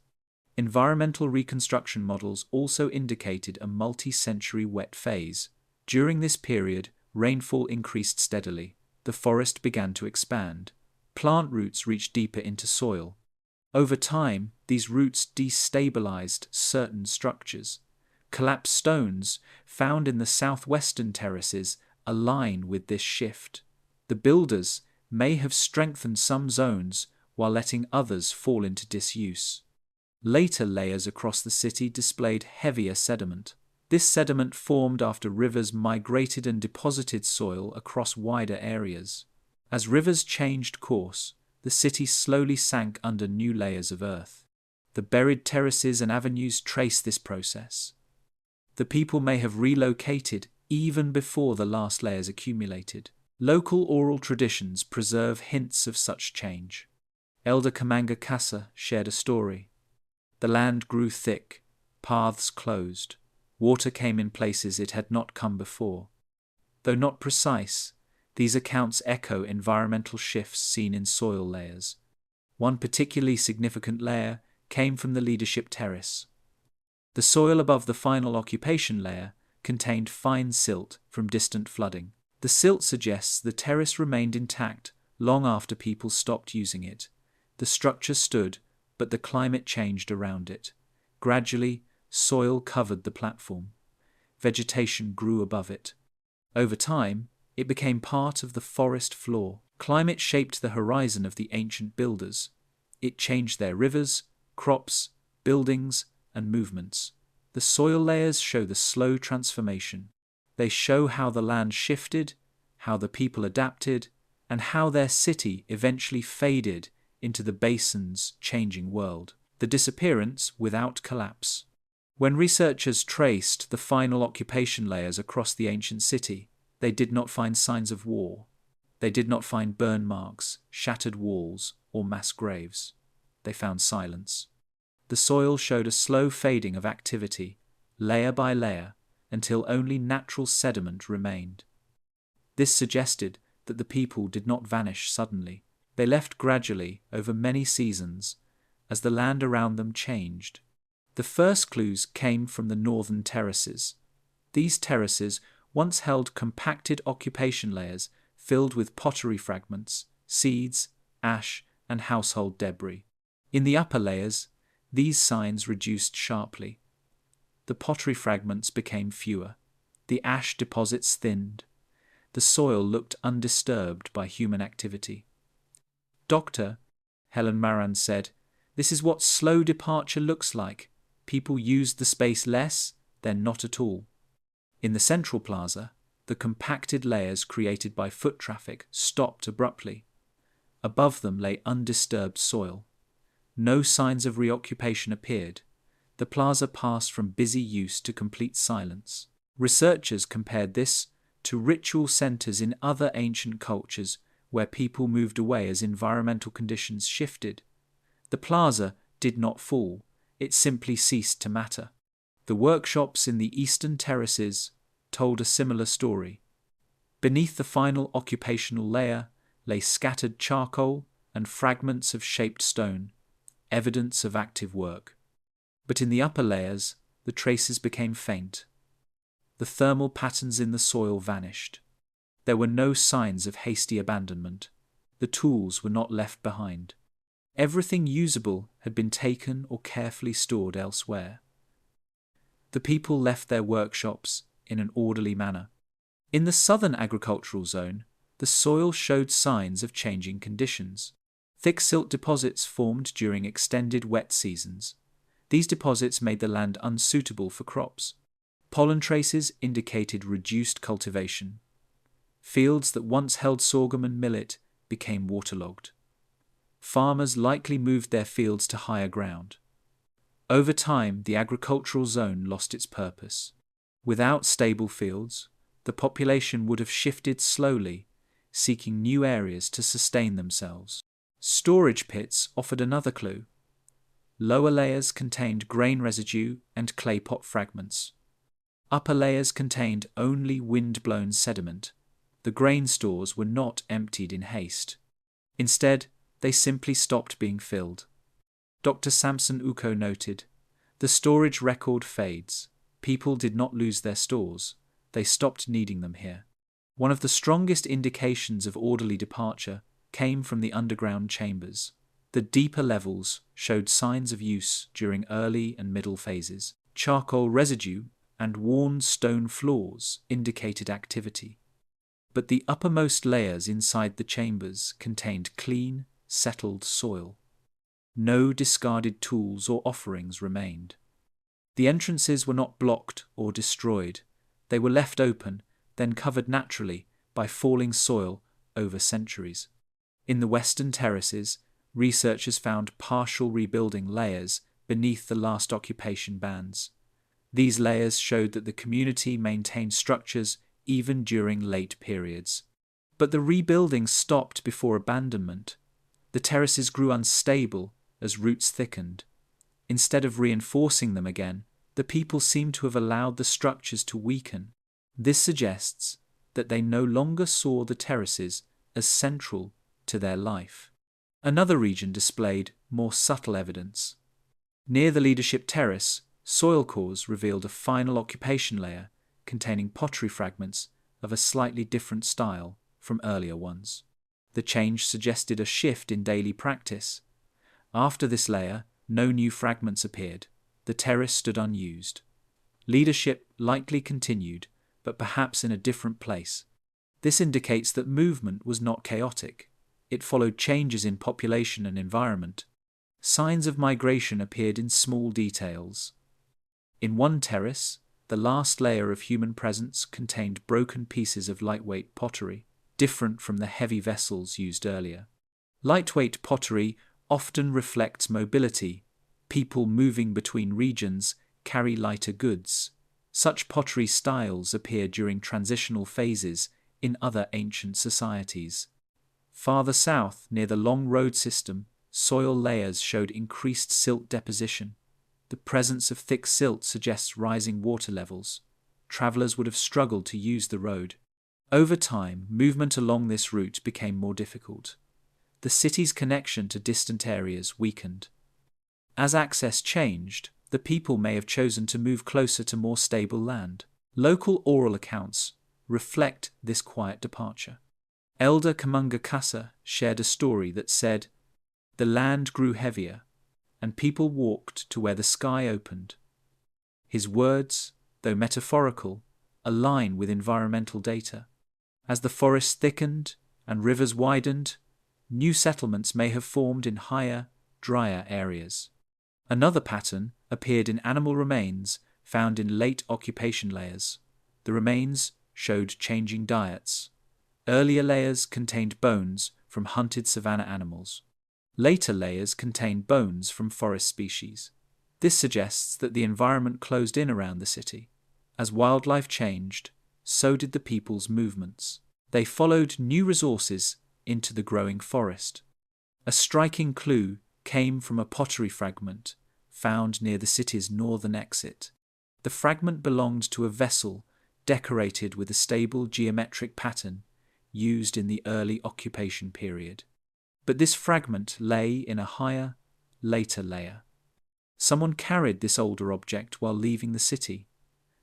Environmental reconstruction models also indicated a multi-century wet phase. During this period, rainfall increased steadily. The forest began to expand. Plant roots reached deeper into soil. Over time, these roots destabilized certain structures. Collapsed stones found in the southwestern terraces align with this shift. The builders may have strengthened some zones while letting others fall into disuse. Later layers across the city displayed heavier sediment. This sediment formed after rivers migrated and deposited soil across wider areas. As rivers changed course, the city slowly sank under new layers of earth. The buried terraces and avenues trace this process. The people may have relocated even before the last layers accumulated. Local oral traditions preserve hints of such change. Elder Kamanga Kasa shared a story. The land grew thick, paths closed. Water came in places it had not come before. Though not precise, these accounts echo environmental shifts seen in soil layers. One particularly significant layer came from the leadership terrace. The soil above the final occupation layer contained fine silt from distant flooding. The silt suggests the terrace remained intact long after people stopped using it. The structure stood, but the climate changed around it. Gradually, soil covered the platform. Vegetation grew above it. Over time, it became part of the forest floor. Climate shaped the horizon of the ancient builders. It changed their rivers, crops, buildings, and movements. The soil layers show the slow transformation. They show how the land shifted, how the people adapted, and how their city eventually faded into the basin's changing world. The disappearance without collapse. When researchers traced the final occupation layers across the ancient city, they did not find signs of war. They did not find burn marks, shattered walls, or mass graves. They found silence. The soil showed a slow fading of activity, layer by layer, until only natural sediment remained. This suggested that the people did not vanish suddenly. They left gradually over many seasons as the land around them changed. The first clues came from the northern terraces. These terraces once held compacted occupation layers filled with pottery fragments, seeds, ash, and household debris. In the upper layers, these signs reduced sharply. The pottery fragments became fewer. The ash deposits thinned. The soil looked undisturbed by human activity. Dr. Helen Maran said, "This is what slow departure looks like. People used the space less, then not at all." In the central plaza, the compacted layers created by foot traffic stopped abruptly. Above them lay undisturbed soil. No signs of reoccupation appeared. The plaza passed from busy use to complete silence. Researchers compared this to ritual centers in other ancient cultures where people moved away as environmental conditions shifted. The plaza did not fall, it simply ceased to matter. The workshops in the eastern terraces told a similar story. Beneath the final occupational layer lay scattered charcoal and fragments of shaped stone, evidence of active work. But in the upper layers, the traces became faint. The thermal patterns in the soil vanished. There were no signs of hasty abandonment. The tools were not left behind. Everything usable had been taken or carefully stored elsewhere. The people left their workshops in an orderly manner. In the southern agricultural zone, the soil showed signs of changing conditions. Thick silt deposits formed during extended wet seasons. These deposits made the land unsuitable for crops. Pollen traces indicated reduced cultivation. Fields that once held sorghum and millet became waterlogged. Farmers likely moved their fields to higher ground. Over time, the agricultural zone lost its purpose. Without stable fields, the population would have shifted slowly, seeking new areas to sustain themselves. Storage pits offered another clue. Lower layers contained grain residue and clay pot fragments. Upper layers contained only wind-blown sediment. The grain stores were not emptied in haste. Instead, they simply stopped being filled. Dr. Samson Uko noted, "The storage record fades. People did not lose their stores. They stopped needing them here." One of the strongest indications of orderly departure came from the underground chambers. The deeper levels showed signs of use during early and middle phases. Charcoal residue and worn stone floors indicated activity. But the uppermost layers inside the chambers contained clean, settled soil. No discarded tools or offerings remained. The entrances were not blocked or destroyed. They were left open, then covered naturally by falling soil over centuries. In the western terraces, researchers found partial rebuilding layers beneath the last occupation bands. These layers showed that the community maintained structures even during late periods. But the rebuilding stopped before abandonment. The terraces grew unstable as roots thickened. Instead of reinforcing them again, the people seem to have allowed the structures to weaken. This suggests that they no longer saw the terraces as central to their life. Another region displayed more subtle evidence. Near the leadership terrace, soil cores revealed a final occupation layer containing pottery fragments of a slightly different style from earlier ones. The change suggested a shift in daily practice. After this layer, no new fragments appeared. The terrace stood unused. Leadership likely continued, but perhaps in a different place. This indicates that movement was not chaotic. It followed changes in population and environment. Signs of migration appeared in small details. In one terrace, the last layer of human presence contained broken pieces of lightweight pottery, different from the heavy vessels used earlier. Lightweight pottery often reflects mobility. People moving between regions carry lighter goods. Such pottery styles appear during transitional phases in other ancient societies. Farther south, near the long road system, soil layers showed increased silt deposition. The presence of thick silt suggests rising water levels. Travelers would have struggled to use the road. Over time, movement along this route became more difficult. The city's connection to distant areas weakened. As access changed, the people may have chosen to move closer to more stable land. Local oral accounts reflect this quiet departure. Elder Kamunga Kasa shared a story that said, "The land grew heavier, and people walked to where the sky opened." His words, though metaphorical, align with environmental data. As the forest thickened and rivers widened, new settlements may have formed in higher, drier areas. Another pattern appeared in animal remains found in late occupation layers. The remains showed changing diets. Earlier layers contained bones from hunted savanna animals. Later layers contained bones from forest species. This suggests that the environment closed in around the city. As wildlife changed, so did the people's movements. They followed new resources into the growing forest. A striking clue came from a pottery fragment found near the city's northern exit. The fragment belonged to a vessel decorated with a stable geometric pattern used in the early occupation period. But this fragment lay in a higher, later layer. Someone carried this older object while leaving the city.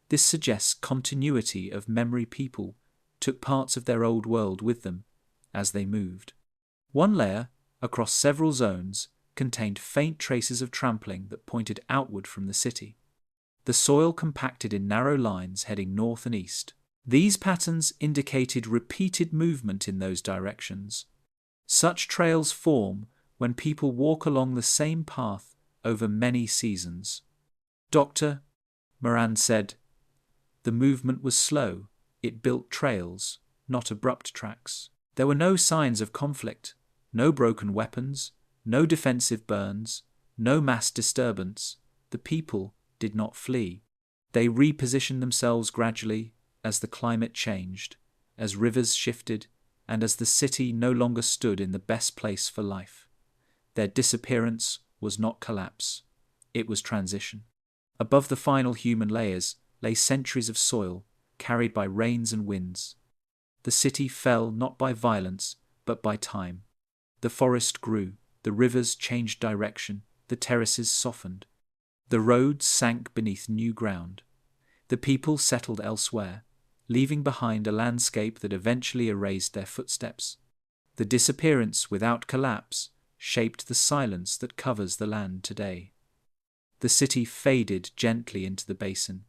This suggests continuity of memory. People took parts of their old world with them as they moved. One layer, across several zones, contained faint traces of trampling that pointed outward from the city. The soil compacted in narrow lines heading north and east. These patterns indicated repeated movement in those directions. Such trails form when people walk along the same path over many seasons. Dr. Moran said, "The movement was slow. It built trails, not abrupt tracks. There were no signs of conflict, no broken weapons, no defensive burns, no mass disturbance. The people did not flee. They repositioned themselves gradually as the climate changed, as rivers shifted, and as the city no longer stood in the best place for life. Their disappearance was not collapse. It was transition." Above the final human layers lay centuries of soil carried by rains and winds. The city fell not by violence, but by time. The forest grew, the rivers changed direction, the terraces softened. The roads sank beneath new ground. The people settled elsewhere, leaving behind a landscape that eventually erased their footsteps. The disappearance without collapse shaped the silence that covers the land today. The city faded gently into the basin,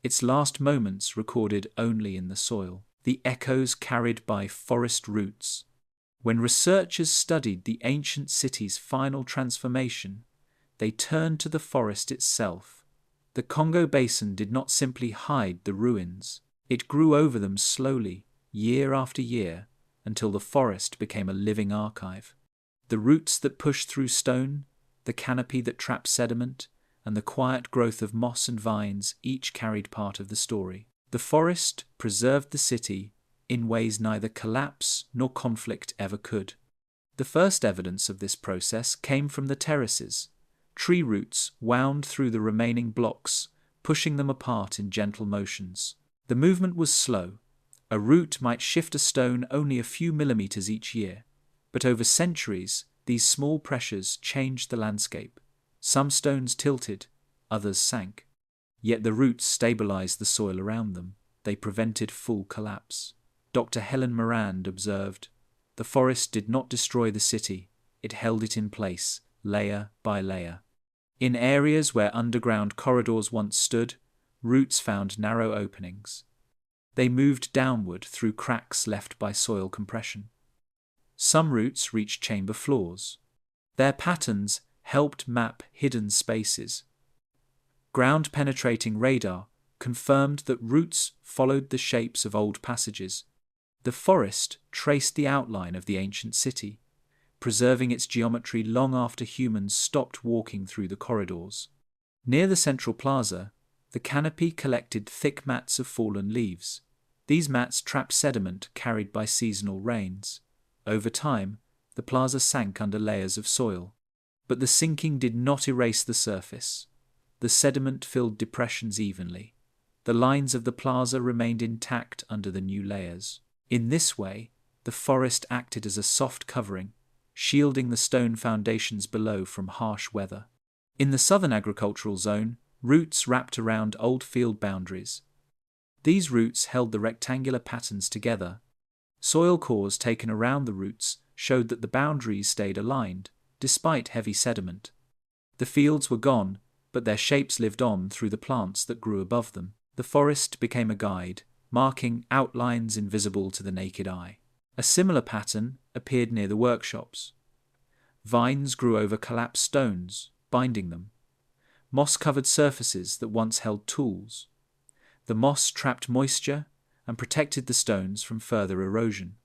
its last moments recorded only in the soil, the echoes carried by forest roots. When researchers studied the ancient city's final transformation, they turned to the forest itself. The Congo Basin did not simply hide the ruins. It grew over them slowly, year after year, until the forest became a living archive. The roots that pushed through stone, the canopy that trapped sediment, and the quiet growth of moss and vines each carried part of the story. The forest preserved the city in ways neither collapse nor conflict ever could. The first evidence of this process came from the terraces. Tree roots wound through the remaining blocks, pushing them apart in gentle motions. The movement was slow. A root might shift a stone only a few millimeters each year, but over centuries, these small pressures changed the landscape. Some stones tilted, others sank. Yet the roots stabilized the soil around them. they prevented full collapse. Dr. Helen Morand observed, "The forest did not destroy the city, it held it in place, layer by layer." In areas where underground corridors once stood, roots found narrow openings. They moved downward through cracks left by soil compression. Some roots reached chamber floors. Their patterns helped map hidden spaces. Ground-penetrating radar confirmed that roots followed the shapes of old passages. The forest traced the outline of the ancient city, preserving its geometry long after humans stopped walking through the corridors. Near the central plaza, the canopy collected thick mats of fallen leaves. These mats trapped sediment carried by seasonal rains. Over time, the plaza sank under layers of soil. But the sinking did not erase the surface. The sediment filled depressions evenly. The lines of the plaza remained intact under the new layers. In this way, the forest acted as a soft covering, shielding the stone foundations below from harsh weather. In the southern agricultural zone, roots wrapped around old field boundaries. These roots held the rectangular patterns together. Soil cores taken around the roots showed that the boundaries stayed aligned, despite heavy sediment. The fields were gone, but their shapes lived on through the plants that grew above them. The forest became a guide, marking outlines invisible to the naked eye. A similar pattern appeared near the workshops. Vines grew over collapsed stones, binding them. Moss-covered surfaces that once held tools. The moss trapped moisture and protected the stones from further erosion.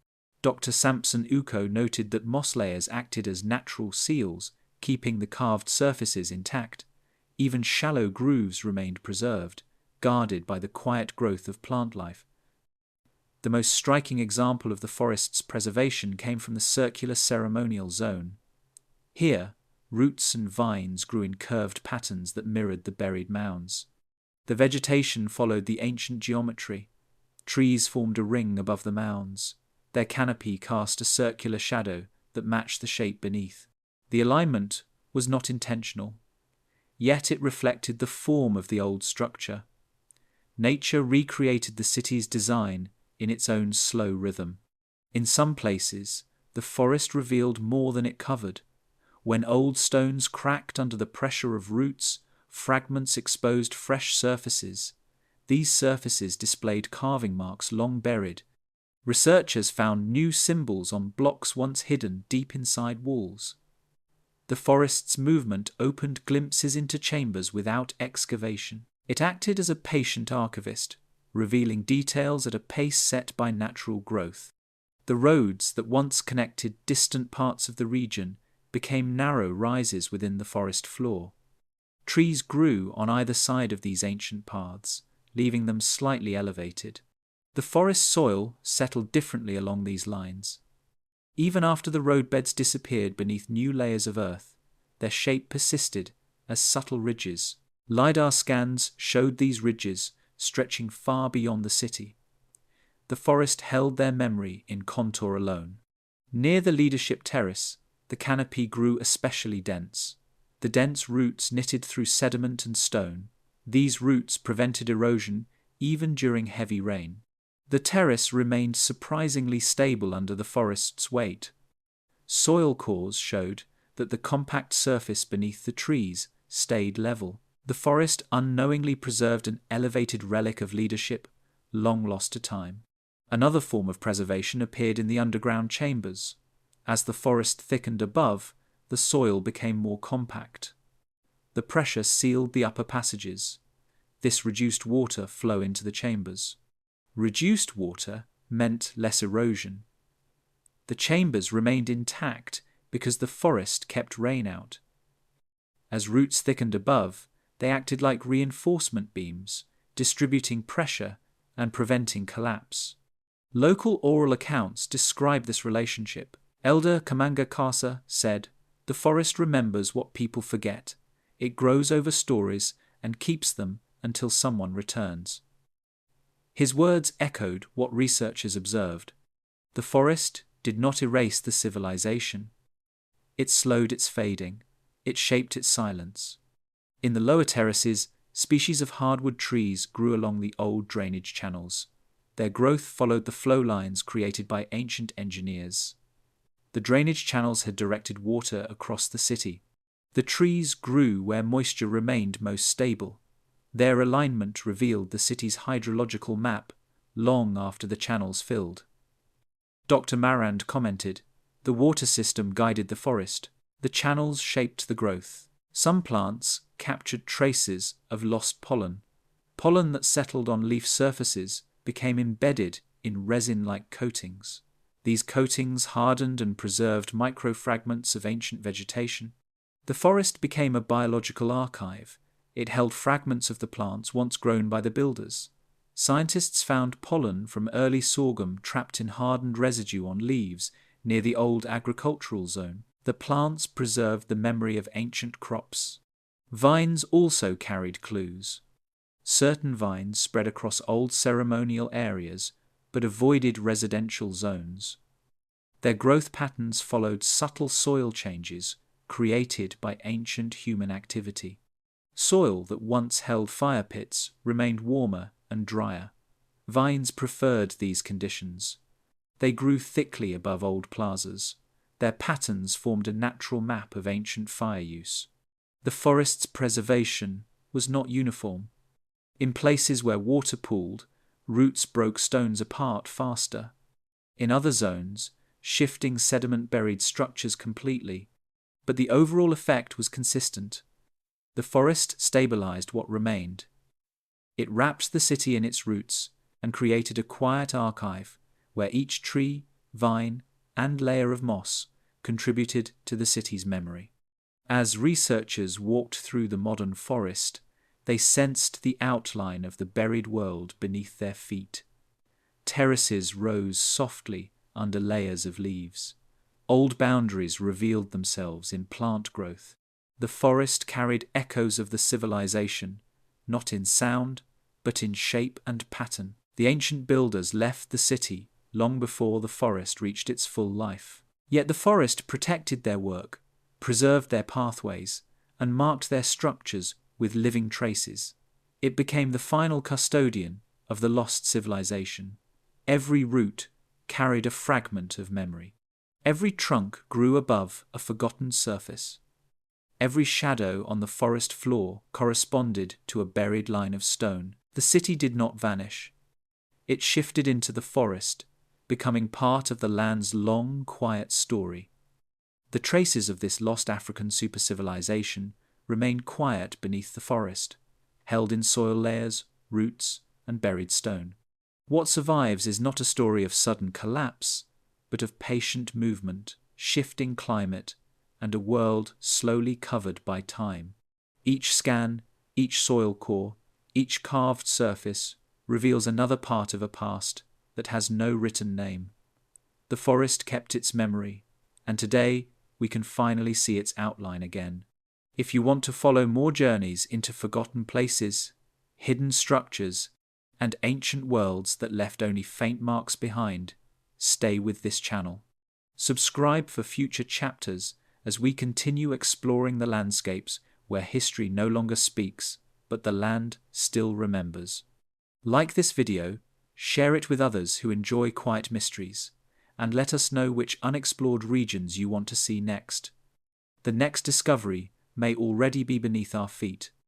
Dr. Sampson Uko noted that moss layers acted as natural seals, keeping the carved surfaces intact. Even shallow grooves remained preserved, guarded by the quiet growth of plant life. The most striking example of the forest's preservation came from the circular ceremonial zone. Here, roots and vines grew in curved patterns that mirrored the buried mounds. The vegetation followed the ancient geometry. Trees formed a ring above the mounds. Their canopy cast a circular shadow that matched the shape beneath. The alignment was not intentional, yet it reflected the form of the old structure. Nature recreated the city's design in its own slow rhythm. In some places, the forest revealed more than it covered. When old stones cracked under the pressure of roots, fragments exposed fresh surfaces. These surfaces displayed carving marks long buried. Researchers found new symbols on blocks once hidden deep inside walls. The forest's movement opened glimpses into chambers without excavation. It acted as a patient archivist, revealing details at a pace set by natural growth. The roads that once connected distant parts of the region became narrow rises within the forest floor. Trees grew on either side of these ancient paths, leaving them slightly elevated. The forest soil settled differently along these lines. Even after the roadbeds disappeared beneath new layers of earth, their shape persisted as subtle ridges. LiDAR scans showed these ridges stretching far beyond the city. The forest held their memory in contour alone. Near the leadership terrace, the canopy grew especially dense. The dense roots knitted through sediment and stone. These roots prevented erosion even during heavy rain. The terrace remained surprisingly stable under the forest's weight. Soil cores showed that the compact surface beneath the trees stayed level. The forest unknowingly preserved an elevated relic of leadership, long lost to time. Another form of preservation appeared in the underground chambers. As the forest thickened above, the soil became more compact. The pressure sealed the upper passages. This reduced water flow into the chambers. Reduced water meant less erosion. The chambers remained intact because the forest kept rain out. As roots thickened above, they acted like reinforcement beams, distributing pressure and preventing collapse. Local oral accounts describe this relationship. Elder Kamanga Kasa said, "The forest remembers what people forget. It grows over stories and keeps them until someone returns." His words echoed what researchers observed. The forest did not erase the civilization. It slowed its fading. It shaped its silence. In the lower terraces, Species of hardwood trees grew along the old drainage channels. Their growth followed the flow lines created by ancient engineers. The drainage channels had directed water across the city. The trees grew where moisture remained most stable. Their alignment revealed the city's hydrological map long after the channels filled. Dr. Marand commented, "The water system guided the forest. The channels shaped the growth. Some plants captured traces of lost pollen. Pollen that settled on leaf surfaces became embedded in resin-like coatings. These coatings hardened and preserved microfragments of ancient vegetation. The forest became a biological archive. It held fragments of the plants once grown by the builders. Scientists found pollen from early sorghum trapped in hardened residue on leaves near the old agricultural zone. The plants preserved the memory of ancient crops. Vines also carried clues. Certain vines spread across old ceremonial areas but avoided residential zones. Their growth patterns followed subtle soil changes created by ancient human activity. Soil that once held fire pits remained warmer and drier. Vines preferred these conditions. They grew thickly above old plazas. Their patterns formed a natural map of ancient fire use. The forest's preservation was not uniform. In places where water pooled, roots broke stones apart faster. In other zones, shifting sediment buried structures completely, but the overall effect was consistent. The forest stabilized what remained. It wrapped the city in its roots and created a quiet archive where each tree, vine, and layer of moss contributed to the city's memory. As researchers walked through the modern forest, they sensed the outline of the buried world beneath their feet. Terraces rose softly under layers of leaves. Old boundaries revealed themselves in plant growth. The forest carried echoes of the civilization, not in sound, but in shape and pattern. The ancient builders left the city long before the forest reached its full life. Yet the forest protected their work, preserved their pathways, and marked their structures with living traces. It became the final custodian of the lost civilization. Every root carried a fragment of memory. Every trunk grew above a forgotten surface. Every shadow on the forest floor corresponded to a buried line of stone. The city did not vanish. It shifted into the forest, becoming part of the land's long, quiet story. The traces of this lost African supercivilization remained quiet beneath the forest, held in soil layers, roots, and buried stone. What survives is not a story of sudden collapse, but of patient movement, shifting climate, and a world slowly covered by time. Each scan, each soil core, each carved surface reveals another part of a past that has no written name. The forest kept its memory, and today we can finally see its outline again. If you want to follow more journeys into forgotten places, hidden structures, and ancient worlds that left only faint marks behind, stay with this channel. Subscribe for future chapters as we continue exploring the landscapes where history no longer speaks, but the land still remembers. Like this video, share it with others who enjoy quiet mysteries, and let us know which unexplored regions you want to see next. The next discovery may already be beneath our feet.